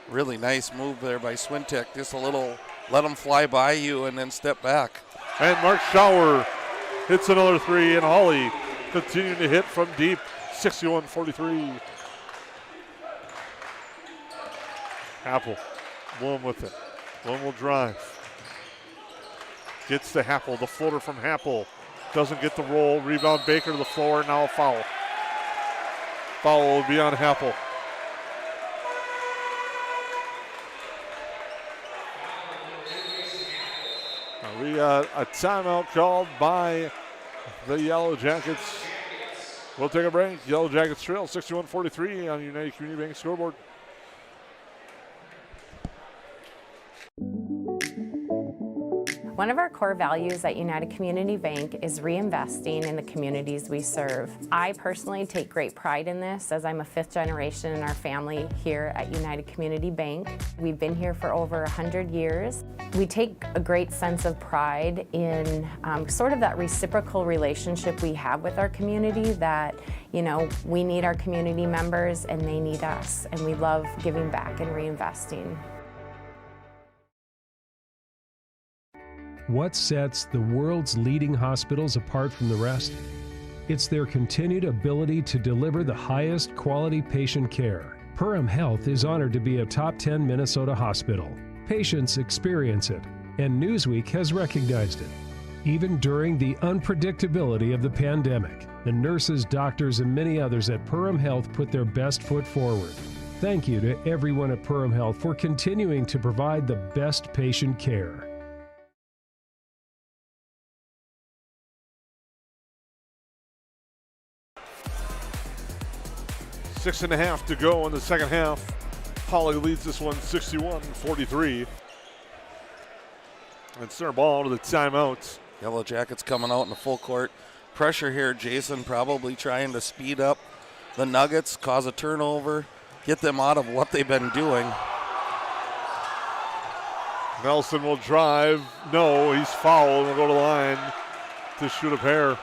Really nice move there by Swentek. Just a little, let him fly by you and then step back. And Mark Schauer hits another three, and Hawley continuing to hit from deep, 61-43. Happel, Bloom with it. Bloom will drive. Gets to Happel, the floater from Happel. Doesn't get the roll. Rebound Baker to the floor, now a foul. Foul will be on Happel. We got a timeout called by the Yellow Jackets. We'll take a break. Yellow Jackets trail 61-43 on United Community Bank scoreboard. One of our core values at United Community Bank is reinvesting in the communities we serve. I personally take great pride in this as I'm a 5th generation in our family here at United Community Bank. We've been here for over 100 years. We take a great sense of pride in sort of that reciprocal relationship we have with our community, that, you know, we need our community members and they need us, and we love giving back and reinvesting. What sets the world's leading hospitals apart from the rest? It's their continued ability to deliver the highest quality patient care. Perham Health is honored to be a top 10 Minnesota hospital. Patients experience it, and Newsweek has recognized it. Even during the unpredictability of the pandemic, the nurses, doctors, and many others at Perham Health put their best foot forward. Thank you to everyone at Perham Health for continuing to provide the best patient care. 6.5 to go in the second half. Hawley leads this one 61-43. And center ball to the timeout. Yellow Jackets coming out in the full court. Pressure here, Jason probably trying to speed up the Nuggets, cause a turnover, get them out of what they've been doing. Nelson will drive. No, he's fouled. Will go to the line to shoot a pair.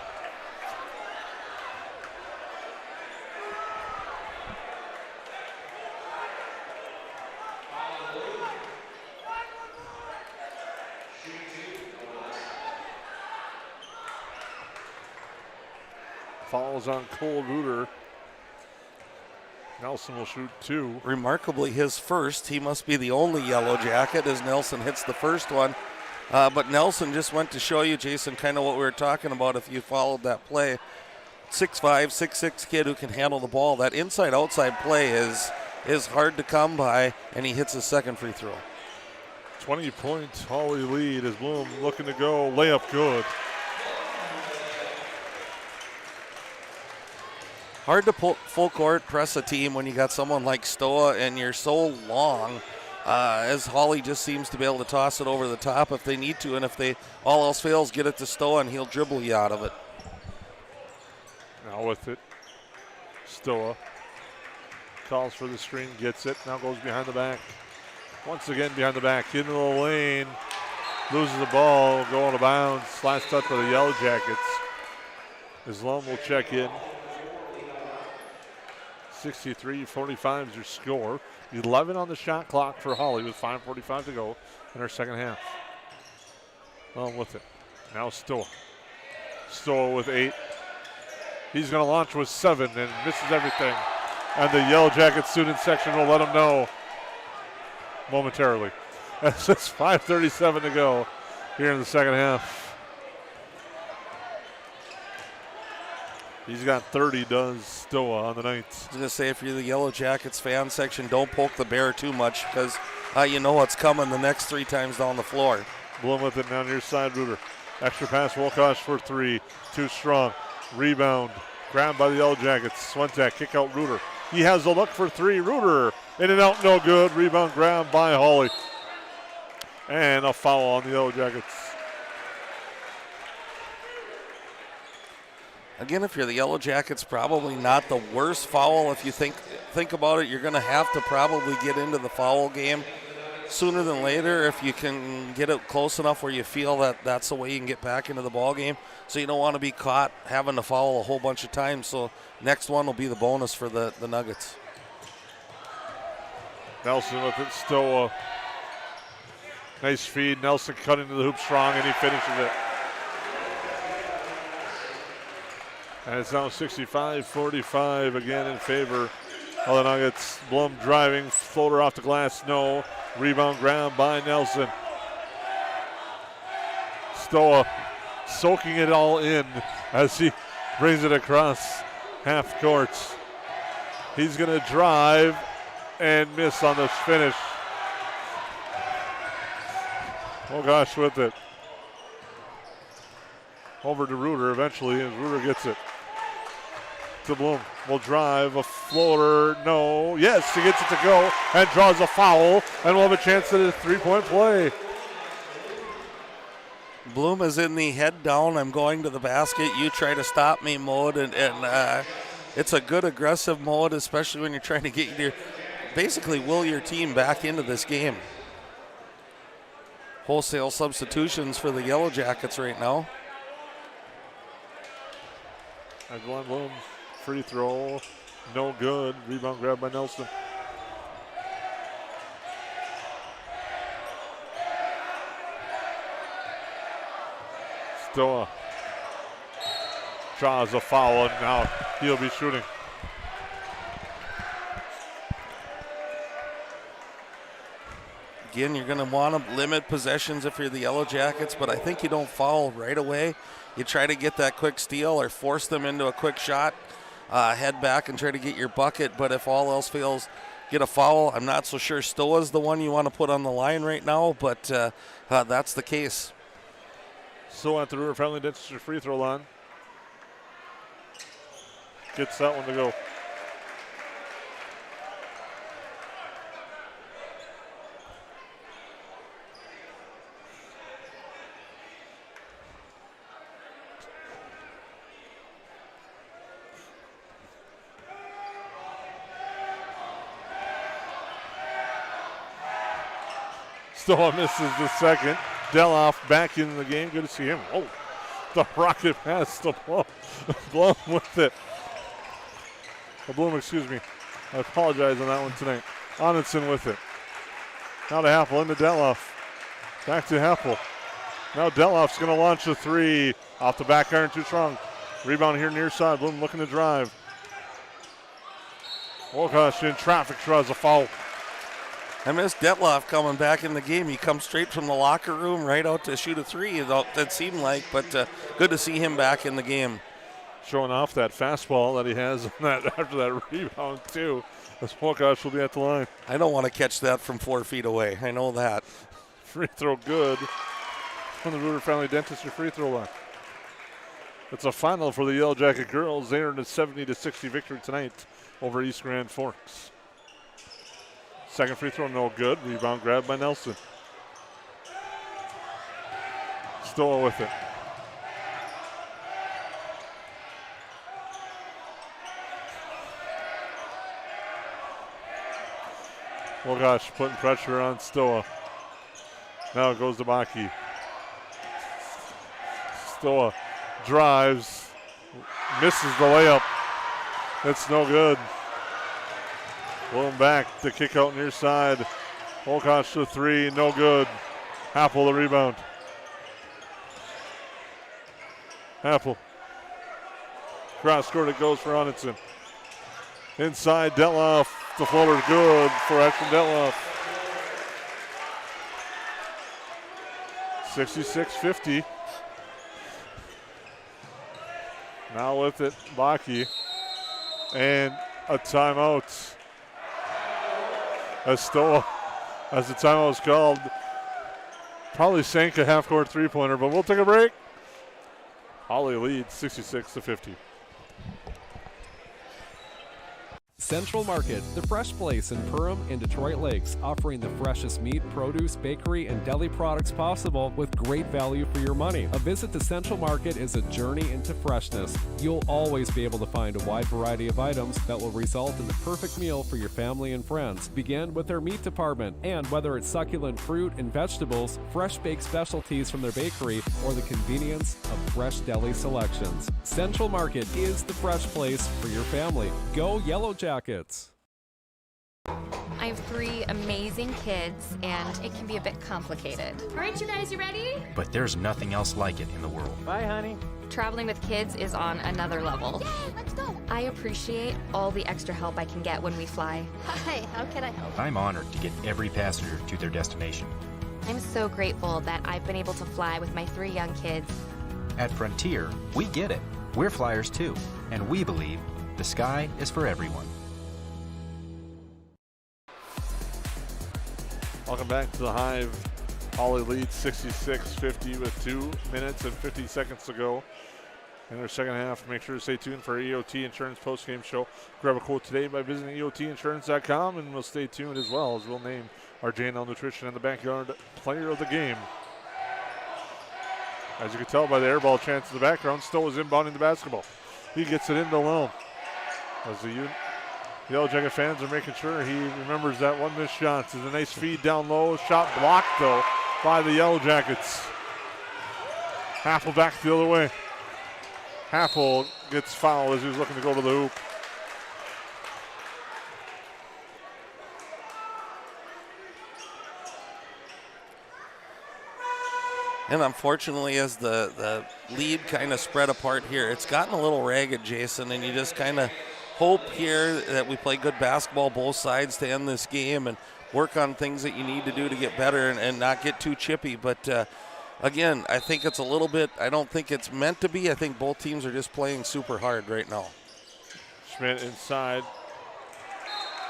Fouls on Cole Reuter. Nelson will shoot 2. Remarkably, his first. He must be the only Yellow Jacket as Nelson hits the first one. But Nelson just went to show you, Jason, kind of what we were talking about if you followed that play. 6'5", 6'6" kid who can handle the ball. That inside-outside play is hard to come by, and he hits his second free throw. 20-point Hawley lead as Bloom looking to go. Layup good. Hard to pull full court press a team when you got someone like Stoa and you're so long, as Hawley just seems to be able to toss it over the top if they need to, and if they all else fails, get it to Stoa and he'll dribble you out of it. Now with it, Stoa calls for the screen, gets it, now goes behind the back. Once again behind the back, into the lane, loses the ball, going out of bounds. Last touch for the Yellow Jackets. Islam will check in. 63-45 is your score. 11 on the shot clock for Hawley with 5:45 to go in our second half. Well, with it. Now Stoa. Stoa with 8. He's going to launch with 7 and misses everything. And the Yellow Jacket student section will let him know momentarily. That's just 5:37 to go here in the second half. He's got 30, does Stoa on the night. I was going to say, if you're the Yellow Jackets fan section, don't poke the bear too much because you know what's coming the next 3 times down the floor. Bloom with it now near side, Reuter. Extra pass, Wilcox for 3. Too strong. Rebound. Grabbed by the Yellow Jackets. Swentak kick out Reuter. He has a look for 3. Reuter in and out, no good. Rebound grab by Hawley. And a foul on the Yellow Jackets. Again, if you're the Yellow Jackets, probably not the worst foul. If you think about it, you're going to have to probably get into the foul game sooner than later if you can get it close enough where you feel that that's the way you can get back into the ball game. So you don't want to be caught having to foul a whole bunch of times. So next one will be the bonus for the Nuggets. Nelson with it, Stoa. Nice feed. Nelson cut into the hoop strong, and he finishes it. And it's now 65-45 again in favor of the Nuggets. Blum driving, floater off the glass, no. Rebound grab by Nelson. Stoa soaking it all in as he brings it across half court. He's going to drive and miss on the finish. Oh gosh, with it. Over to Reuter eventually, and Reuter gets it. To Bloom, will drive, a floater, no, yes, he gets it to go, and draws a foul, and we'll have a chance at a 3-point play. Bloom is in the head down, I'm going to the basket, you try to stop me mode, and it's a good aggressive mode, especially when you're trying to get basically will your team back into this game. Wholesale substitutions for the Yellow Jackets right now. And Glenn Bloom, free throw, no good. Rebound grabbed by Nelson. Stoa draws a foul, and now he'll be shooting. Again, you're going to want to limit possessions if you're the Yellow Jackets, but I think you don't foul right away. You try to get that quick steal or force them into a quick shot, head back and try to get your bucket, but if all else fails, get a foul. I'm not so sure Stoa's the one you want to put on the line right now, but that's the case. So at the River Family Dentistry free throw line. Gets that one to go. Stoa misses the second. Deloff back in the game. Good to see him. Oh, the rocket pass to Bloom with it. Bloom, excuse me. I apologize on that one tonight. Onitson with it. Now to Happel, into Deloff. Back to Happel. Now Deloff's going to launch a three. Off the back iron, too strong. Rebound here near side. Bloom looking to drive. Wolkosh in traffic, draws a foul. I missed Detloff coming back in the game. He comes straight from the locker room right out to shoot a three, it seemed like, but good to see him back in the game. Showing off that fastball that he has on that after that rebound, too. As Wolkosh will be at the line. I don't want to catch that from 4 feet away. I know that. Free throw good from the Ruder Family Dentistry free throw line. It's a final for the Yellow Jacket girls. They earned a 70-60 victory tonight over East Grand Forks. Second free throw, no good. Rebound grabbed by Nelson. Stoa with it. Oh gosh, putting pressure on Stoa. Now it goes to Baki. Stoa drives, misses the layup. It's no good. Bloom back to kick out near side. Wolkosh to three, no good. Happel the rebound. Happel. Cross court it goes for Onitson. Inside Detloff. The floater good for Ashton Detloff. 66-50. Now with it, Baki. And a timeout. As Stoa, as the timeout was called, probably sank a half-court three-pointer, but we'll take a break. Hawley leads 66-50. Central Market, the fresh place in Perham and Detroit Lakes, offering the freshest meat, produce, bakery, and deli products possible with great value for your money. A visit to Central Market is a journey into freshness. You'll always be able to find a wide variety of items that will result in the perfect meal for your family and friends. Begin with their meat department, and whether it's succulent fruit and vegetables, fresh baked specialties from their bakery, or the convenience of fresh deli selections, Central Market is the fresh place for your family. Go Yellow Jackets. I have 3 amazing kids, and it can be a bit complicated. All right, you guys, you ready? But there's nothing else like it in the world. Bye, honey. Traveling with kids is on another level. Yay, let's go. I appreciate all the extra help I can get when we fly. Hi, how can I help? I'm honored to get every passenger to their destination. I'm so grateful that I've been able to fly with my 3 young kids. At Frontier, we get it. We're flyers too, and we believe the sky is for everyone. Welcome back to the Hive. Hawley leads 66-50 with 2 minutes and 50 seconds to go in our second half. Make sure to stay tuned for our EOT Insurance postgame show. Grab a quote today by visiting EOTinsurance.com, and we'll stay tuned as well as we'll name our J&L Nutrition and the Backyard Player of the Game. As you can tell by the air ball chance in the background, Stowe is inbounding the basketball. He gets it into Lelm. As the Yellow Jacket fans are making sure he remembers that one missed shot. It's a nice feed down low. Shot blocked, though, by the Yellow Jackets. Happel back the other way. Happel gets fouled as he was looking to go to the hoop. And unfortunately, as the lead kind of spread apart here, it's gotten a little ragged, Jason, and you just kind of hope here that we play good basketball both sides to end this game and work on things that you need to do to get better and not get too chippy. But again, I think it's a little bit, I don't think it's meant to be. I think both teams are just playing super hard right now. Schmidt inside,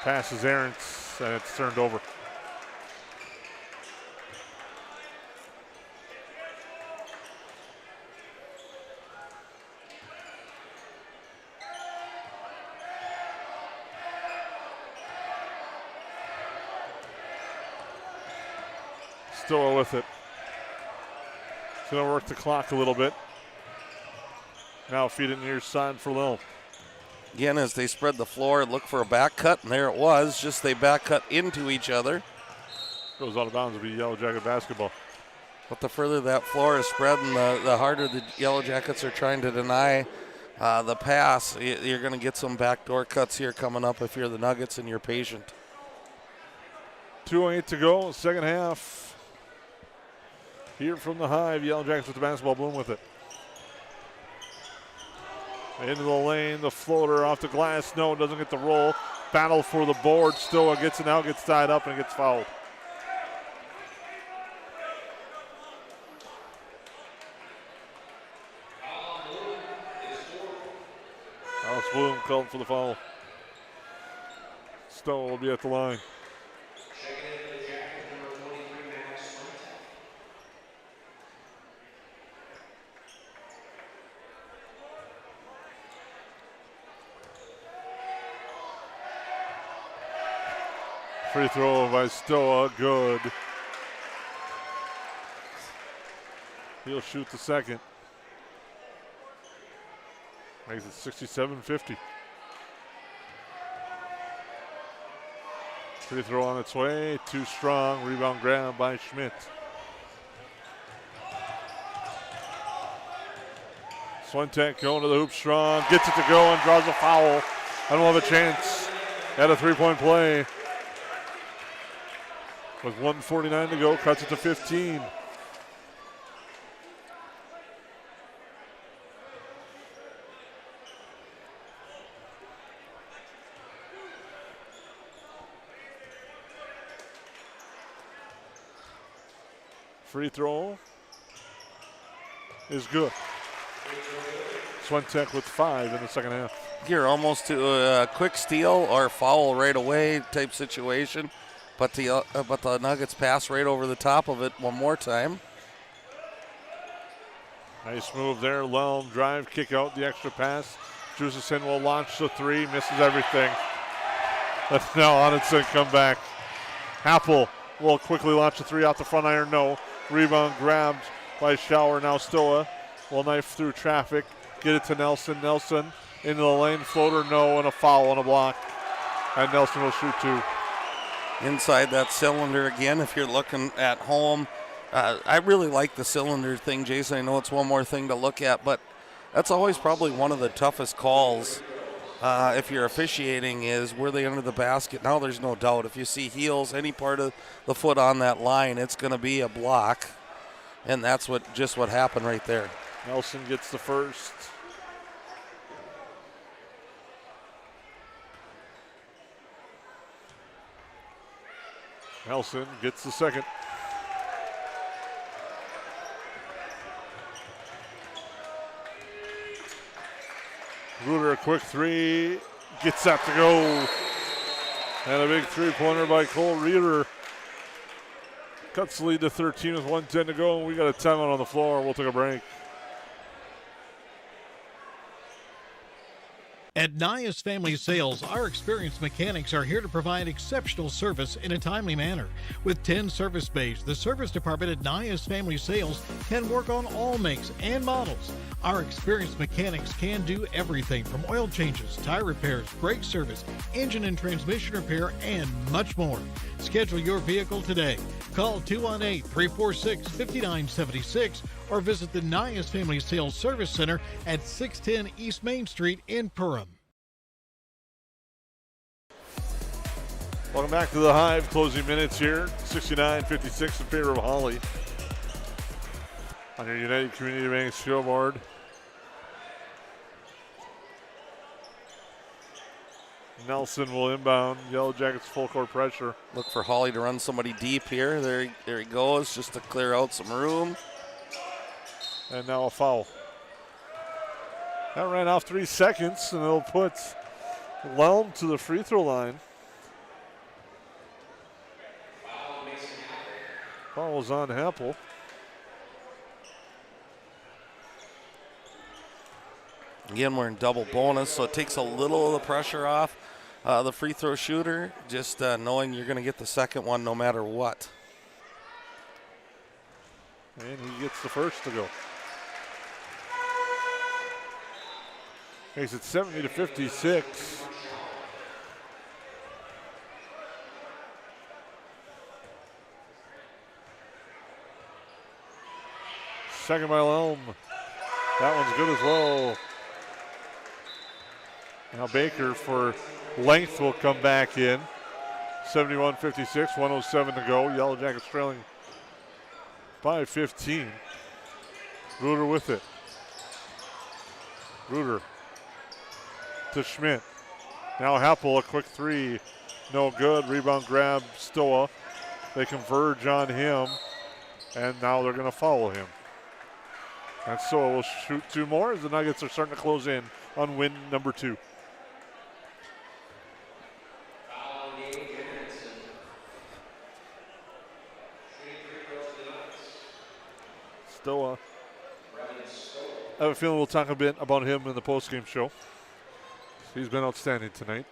passes Aarons, and it's turned over. Still with it. It's going to work the clock a little bit. Now feed it near side for Lil. Again, as they spread the floor, look for a back cut, and there it was. Just they back cut into each other. Goes out of bounds to be Yellow Jacket basketball. But the further that floor is spread and the harder the Yellow Jackets are trying to deny the pass, you're going to get some backdoor cuts here coming up if you're the Nuggets and you're patient. 2:08 to go, second half. Here from the Hive, Yellow Jackets with the basketball, Bloom with it. Into the lane, the floater off the glass. No, doesn't get the roll. Battle for the board. Stoa gets it now, gets tied up, and gets fouled. Alice Bloom called for the foul. Stoa will be at the line. Free throw by Stoa, good. He'll shoot the second. Makes it 67-50. Free throw on its way, too strong. Rebound grab by Schmidt. Swentek going to the hoop strong, gets it to go and draws a foul. I don't have a chance at a three-point play. With 1:49 to go, cuts it to 15. Free throw is good. Swentek with 5 in the second half. You're almost to a quick steal or foul right away type situation. But the Nuggets pass right over the top of it one more time. Nice move there. Lelm drive, kick out, the extra pass. Josefson will launch the three, misses everything. Let's now Onenson come back. Happel will quickly launch the three out the front iron, no. Rebound grabbed by Schauer. Now Stoa will knife through traffic, get it to Nelson. Nelson into the lane, floater, no, and a foul on a block. And Nelson will shoot two. Inside that cylinder again, if you're looking at home. I really like the cylinder thing, Jason. I know it's one more thing to look at, but that's always probably one of the toughest calls if you're officiating is were they under the basket? Now there's no doubt. If you see heels, any part of the foot on that line, it's going to be a block, and that's what happened right there. Nelson gets the first. Nelson gets the second. Ruder, a quick three, gets that to go. And a big three-pointer by Cole Ruder. Cuts the lead to 13 with 1:10 to go, and we got a timeout on the floor. We'll take a break. At Nias Family Sales, our experienced mechanics are here to provide exceptional service in a timely manner. With 10 service bays, the service department at Nias Family Sales can work on all makes and models. Our experienced mechanics can do everything from oil changes, tire repairs, brake service, engine and transmission repair, and much more. Schedule your vehicle today. Call 218-346-5976 or visit the Nias Family Sales Service Center at 610 East Main Street in Perham. Welcome back to the Hive. Closing minutes here. 69-56 in favor of Hawley. On your United Community Bank scoreboard. Nelson will inbound. Yellow Jackets full court pressure. Look for Hawley to run somebody deep here. There he goes, just to clear out some room. And now a foul. That ran off 3 seconds, and it'll put Lelm to the free throw line. Foul is on Happel. Again, we're in double bonus, so it takes a little of the pressure off the free throw shooter, just knowing you're going to get the second one no matter what. And he gets the first to go. Makes it 70-56. Second by Lelm. That one's good as well. Now Baker for length will come back in. 71-56, 1:07 to go. Yellow Jackets trailing by 15. Ruder with it. Ruder to Schmidt. Now Happel, a quick three. No good. Rebound grab, Stoa. They converge on him, and now they're going to foul him. And Stoa will shoot 2 more as the Nuggets are starting to close in on win number 2. Stoa. I have a feeling we'll talk a bit about him in the postgame show. He's been outstanding tonight.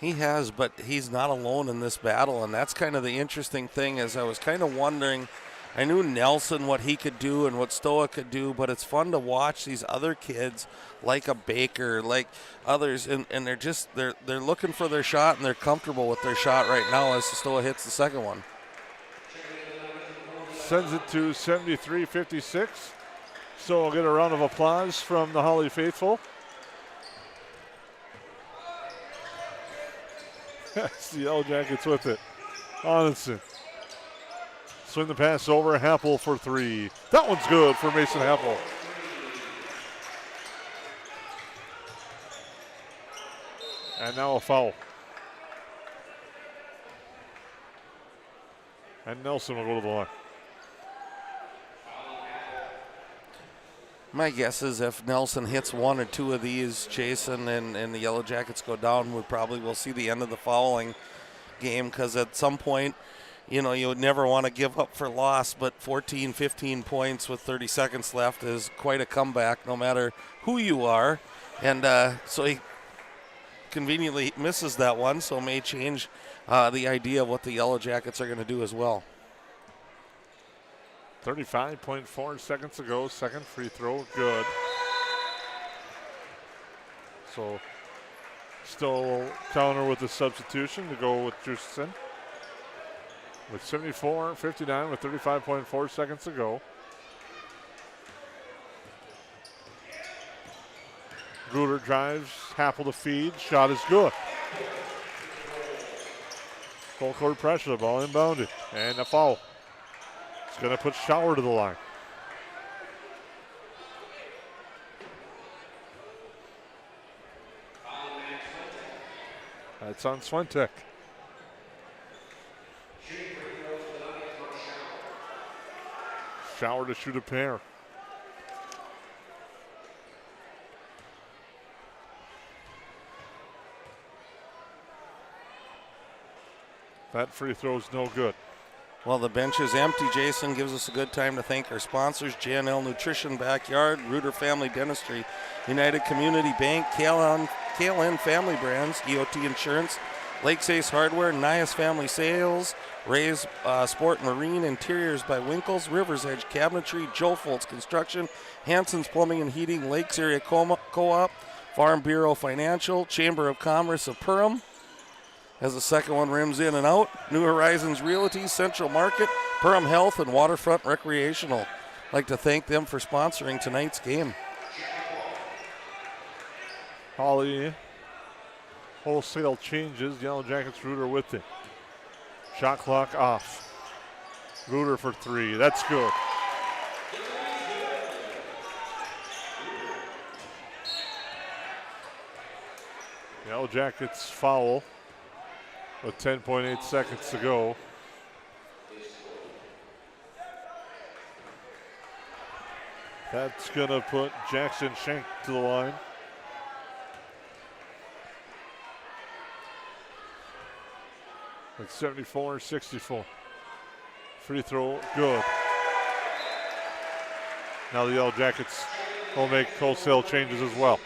He has, but he's not alone in this battle, and that's kind of the interesting thing. Is I was kind of wondering, I knew Nelson, what he could do and what Stoa could do, but it's fun to watch these other kids like a Baker, like others, and they're looking for their shot, and they're comfortable with their shot right now as Stoa hits the second one. Sends it to 73-56. So we'll get a round of applause from the Hawley faithful. That's the Yellow Jackets with it. Onenson. Swing the pass over. Happel for 3. That one's good for Mason Happel. And now a foul. And Nelson will go to the line. My guess is if Nelson hits 1 or 2 of these, Jason, and the Yellow Jackets go down, we probably will see the end of the fouling game, because at some point, you would never want to give up for loss, but 14, 15 points with 30 seconds left is quite a comeback no matter who you are. And so he conveniently misses that one, so may change the idea of what the Yellow Jackets are going to do as well. 35.4 seconds to go. Second free throw, good. So still counter with the substitution to go with Justin. With 74-59 with 35.4 seconds to go. Ruder drives, Happel to feed, shot is good. Full court pressure, the ball inbounded, and a foul. It's going to put Schauer to the line. That's on Swentek. Schauer to shoot a pair. That free throw is no good. While the bench is empty, Jason gives us a good time to thank our sponsors, J&L Nutrition Backyard, Reuter Family Dentistry, United Community Bank, KLN Family Brands, EOT Insurance, Lakes Ace Hardware, Nias Family Sales, Ray's Sport and Marine, Interiors by Winkles, River's Edge Cabinetry, Joe Foltz Construction, Hanson's Plumbing and Heating, Lakes Area Co-op, Farm Bureau Financial, Chamber of Commerce of Perham, as the second one rims in and out, New Horizons Realty, Central Market, Perham Health, and Waterfront Recreational. I'd like to thank them for sponsoring tonight's game. Hawley, wholesale changes. Yellow Jackets Reuter with it. Shot clock off. Reuter for 3. That's good. Yellow Jackets foul with 10.8 seconds to go. That's going to put Jackson Schenk to the line. At 74-64. Free throw, good. Now the Yellow Jackets will make wholesale changes as well.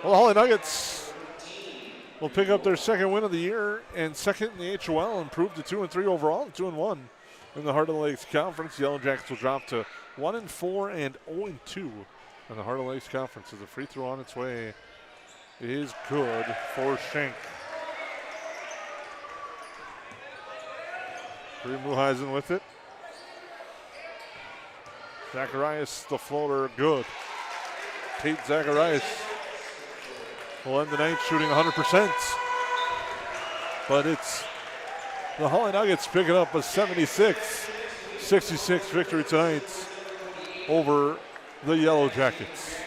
Well, the Hawley Nuggets will pick up their second win of the year and second in the HOL, improve to 2-3 overall and 2-1 in the Heart of the Lakes Conference. Yellow Jackets will drop to 1-4 and 0-2 in the Heart of the Lakes Conference as a free throw on its way is good for Schenk. Bree Muheisen with it. Zacharias, the floater, good. Tate Zacharias will end the night shooting 100%. But it's the Hawley Nuggets picking up a 76-66 victory tonight over the Yellow Jackets.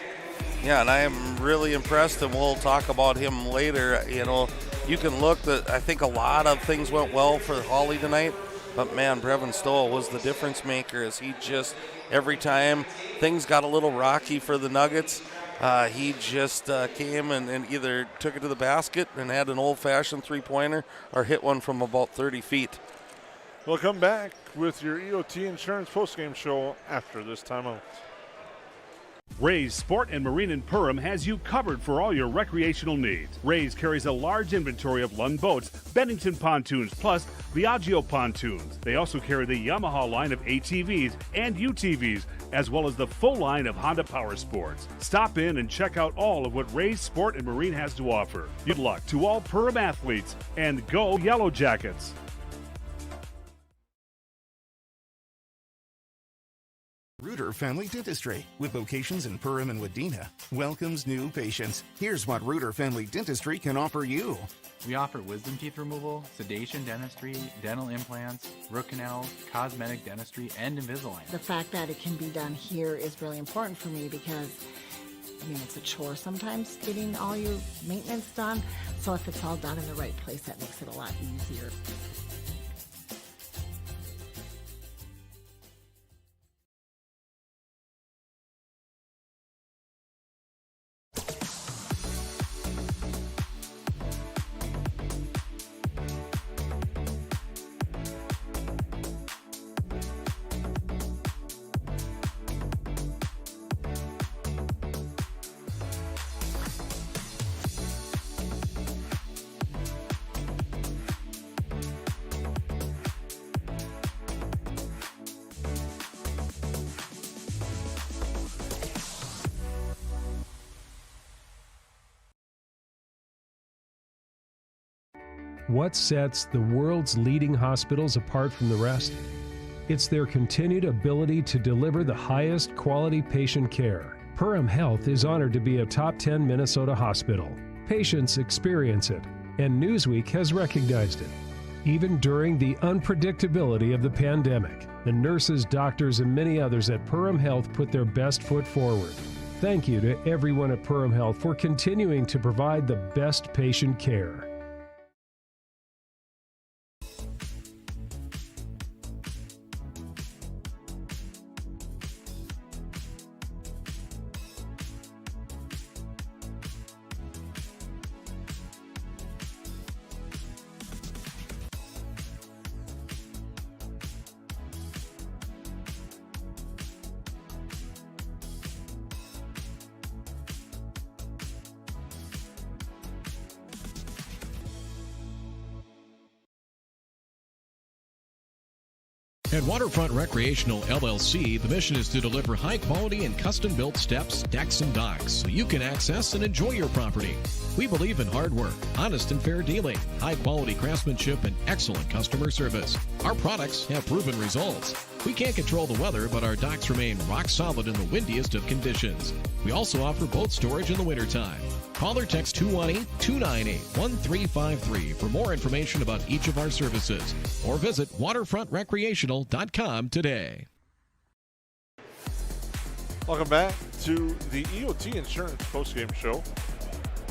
Yeah, and I am really impressed, and we'll talk about him later. You know, you can look that I think a lot of things went well for Hawley tonight, but man, Brevin Stoll was the difference maker as he just, every time things got a little rocky for the Nuggets, he just came and either took it to the basket and had an old-fashioned three-pointer or hit one from about 30 feet. We'll come back with your EOT Insurance postgame show after this timeout. Ray's Sport and Marine in Perham has you covered for all your recreational needs. Ray's carries a large inventory of Lund boats, Bennington pontoons, plus Viaggio pontoons. They also carry the Yamaha line of ATVs and UTVs, as well as the full line of Honda Power Sports. Stop in and check out all of what Ray's Sport and Marine has to offer. Good luck to all Perham athletes, and go Yellow Jackets! Reuter Family Dentistry, with locations in Perham and Wadena, welcomes new patients. Here's what Reuter Family Dentistry can offer you. We offer wisdom teeth removal, sedation dentistry, dental implants, root canals, cosmetic dentistry, and Invisalign. The fact that it can be done here is really important for me because, I mean, it's a chore sometimes getting all your maintenance done. So if it's all done in the right place, that makes it a lot easier. What sets the world's leading hospitals apart from the rest? It's their continued ability to deliver the highest quality patient care. Perham Health is honored to be a top 10 Minnesota hospital. Patients experience it, and Newsweek has recognized it. Even during the unpredictability of the pandemic, the nurses, doctors, and many others at Perham Health put their best foot forward. Thank you to everyone at Perham Health for continuing to provide the best patient care. At Waterfront Recreational LLC, the mission is to deliver high-quality and custom-built steps, decks, and docks so you can access and enjoy your property. We believe in hard work, honest and fair dealing, high-quality craftsmanship, and excellent customer service. Our products have proven results. We can't control the weather, but our docks remain rock solid in the windiest of conditions. We also offer boat storage in the wintertime. Call or text 218-298-1353 for more information about each of our services, or visit waterfrontrecreational.com today. Welcome back to the EOT Insurance postgame show.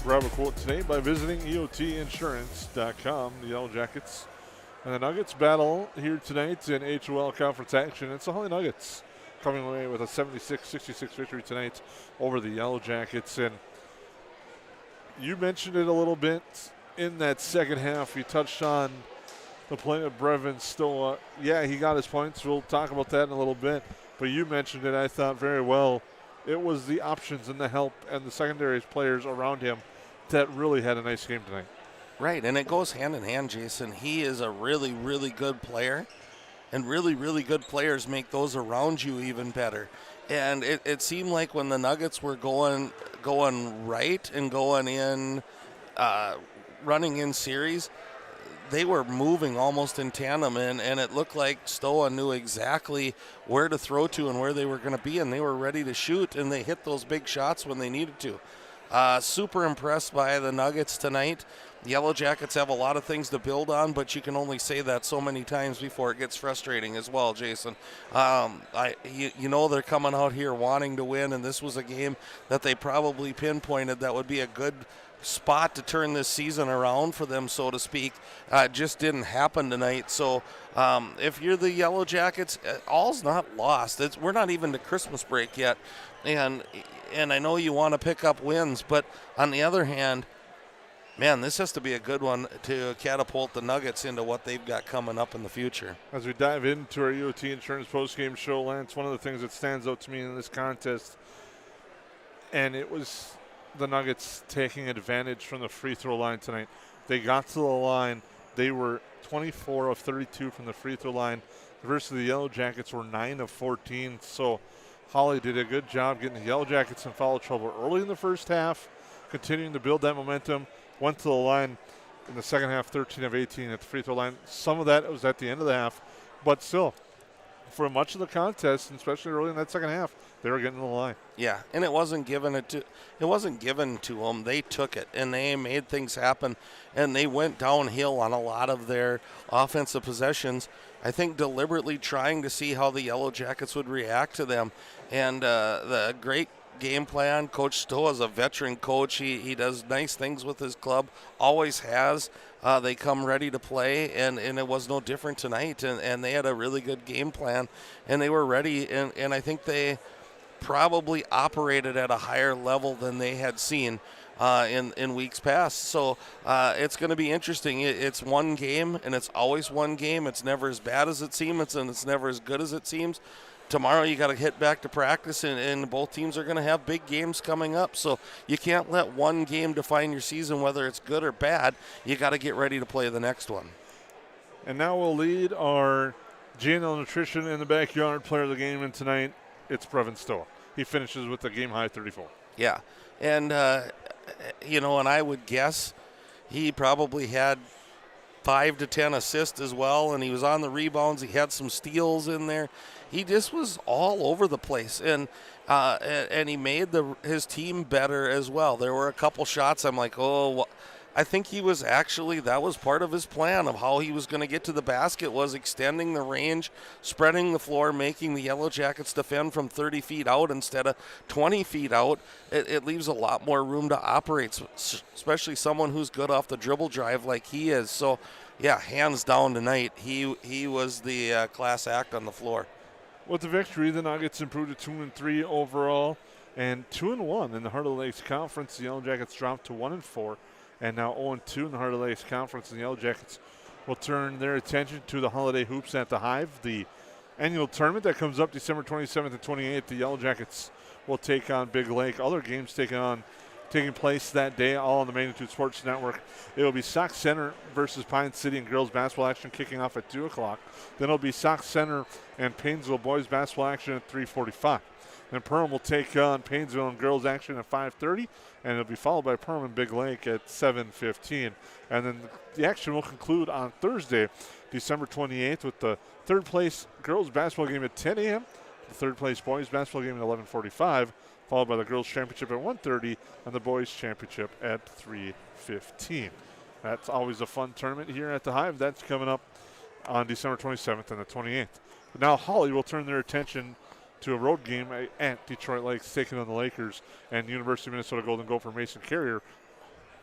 Grab a quote today by visiting EOTinsurance.com. The Yellow Jackets and the Nuggets battle here tonight in HOL conference action. It's the Hawley Nuggets coming away with a 76-66 victory tonight over the Yellow Jackets. And you mentioned it a little bit in that second half. You touched on the play of Brevin Stoa. Yeah, he got his points. We'll talk about that in a little bit. But you mentioned it, I thought, very well. It was the options and the help and the secondary players around him that really had a nice game tonight. Right, and it goes hand in hand, Jason. He is a really, really good player, and really, really good players make those around you even better. And it seemed like when the Nuggets were going right and going in, running in series, they were moving almost in tandem, and it looked like Stoa knew exactly where to throw to and where they were going to be, and they were ready to shoot, and they hit those big shots when they needed to. Super impressed by the Nuggets tonight. The Yellow Jackets have a lot of things to build on, but you can only say that so many times before it gets frustrating as well, Jason. You know they're coming out here wanting to win, and this was a game that they probably pinpointed that would be a good spot to turn this season around for them, so to speak. It just didn't happen tonight. So if you're the Yellow Jackets, all's not lost. We're not even to Christmas break yet, and I know you want to pick up wins, but on the other hand, man, this has to be a good one to catapult the Nuggets into what they've got coming up in the future. As we dive into our EOT Insurance postgame show, Lance, one of the things that stands out to me in this contest, and it was the Nuggets taking advantage from the free throw line tonight. They got to the line. They were 24 of 32 from the free throw line. Versus the Yellow Jackets were 9 of 14. So Hawley did a good job getting the Yellow Jackets in foul trouble early in the first half, continuing to build that momentum. Went to the line in the second half, 13 of 18 at the free throw line. Some of that was at the end of the half, but still, for much of the contest, and especially early in that second half, they were getting to the line. Yeah, and it wasn't given to them. They took it, and they made things happen, and they went downhill on a lot of their offensive possessions, I think deliberately trying to see how the Yellow Jackets would react to them. And the great game plan. Coach Stoa is a veteran coach. He does nice things with his club, always has. They come ready to play, and it was no different tonight. And they had a really good game plan, and they were ready. And I think they probably operated at a higher level than they had seen in weeks past. So it's going to be interesting. It's one game, and it's always one game. It's never as bad as it seems, and it's never as good as it seems. Tomorrow you got to hit back to practice, and both teams are going to have big games coming up. So you can't let one game define your season, whether it's good or bad. You got to get ready to play the next one. And now we'll lead our GNL Nutrition in the Backyard player of the game, and tonight it's Brevin Stoa. He finishes with a game-high 34. Yeah, and, and I would guess he probably had 5 to 10 assists as well, and he was on the rebounds. He had some steals in there. He just was all over the place, and he made his team better as well. There were a couple shots I'm like, I think he was actually, that was part of his plan of how he was going to get to the basket, was extending the range, spreading the floor, making the Yellow Jackets defend from 30 feet out instead of 20 feet out. It leaves a lot more room to operate, especially someone who's good off the dribble drive like he is. So, yeah, hands down tonight, he was the class act on the floor. With the victory, the Nuggets improved to 2-3 overall and 2-1 in the Heart of the Lakes Conference. The Yellow Jackets dropped to 1-4. And now 0-2 in the Heart of the Lakes Conference. And the Yellow Jackets will turn their attention to the Holiday Hoops at the Hive, the annual tournament that comes up December 27th and 28th. The Yellow Jackets will take on Big Lake. Other games taken on taking place that day, all on the Magnitude Sports Network. It will be Sauk Center versus Pine City and girls basketball action kicking off at 2 o'clock. Then it'll be Sauk Center and Painesville boys basketball action at 3:45. Then Perham will take on Painesville and girls action at 5:30, and it'll be followed by Perham and Big Lake at 7:15. And then the action will conclude on Thursday, December 28th, with the third place girls basketball game at 10 a.m., the third place boys basketball game at 11:45, followed by the girls championship at 1:30 and the boys championship at 3:15. That's always a fun tournament here at the Hive. That's coming up on December 27th and the 28th. But now Hawley will turn their attention to a road game at Detroit Lakes, taking on the Lakers and University of Minnesota Golden Gopher Mason Carrier,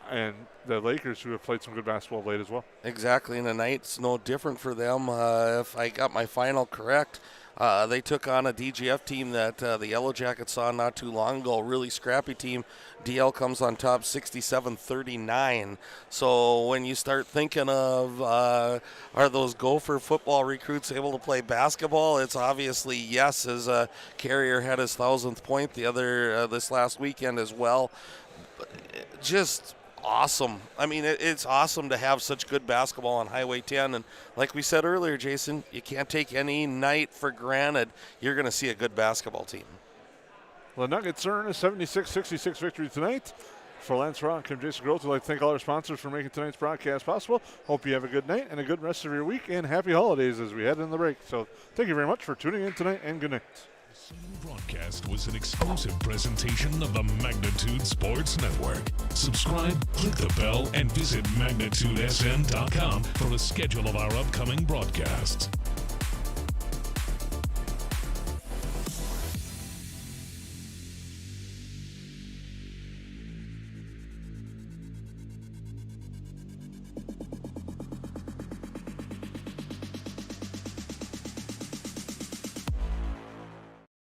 and the Lakers, who have played some good basketball of late as well. Exactly, and tonight's no different for them. If I got my final correct, they took on a DGF team that the Yellow Jackets saw not too long ago, a really scrappy team. DL comes on top 67-39. So when you start thinking of are those Gopher football recruits able to play basketball, it's obviously yes, as Carrier had his 1,000th point the other this last weekend as well. Just awesome. I mean, it's awesome to have such good basketball on Highway 10. And like we said earlier, Jason, you can't take any night for granted. You're going to see a good basketball team. Well, the Nuggets earn a 76-66 victory tonight. For Lance Rock and Jason Groth, we'd like to thank all our sponsors for making tonight's broadcast possible. Hope you have a good night and a good rest of your week, and happy holidays as we head in the break. So thank you very much for tuning in tonight, and good night. Broadcast was an exclusive presentation of the Magnitude Sports Network. Subscribe, click the bell, and visit magnitudesn.com for a schedule of our upcoming broadcasts.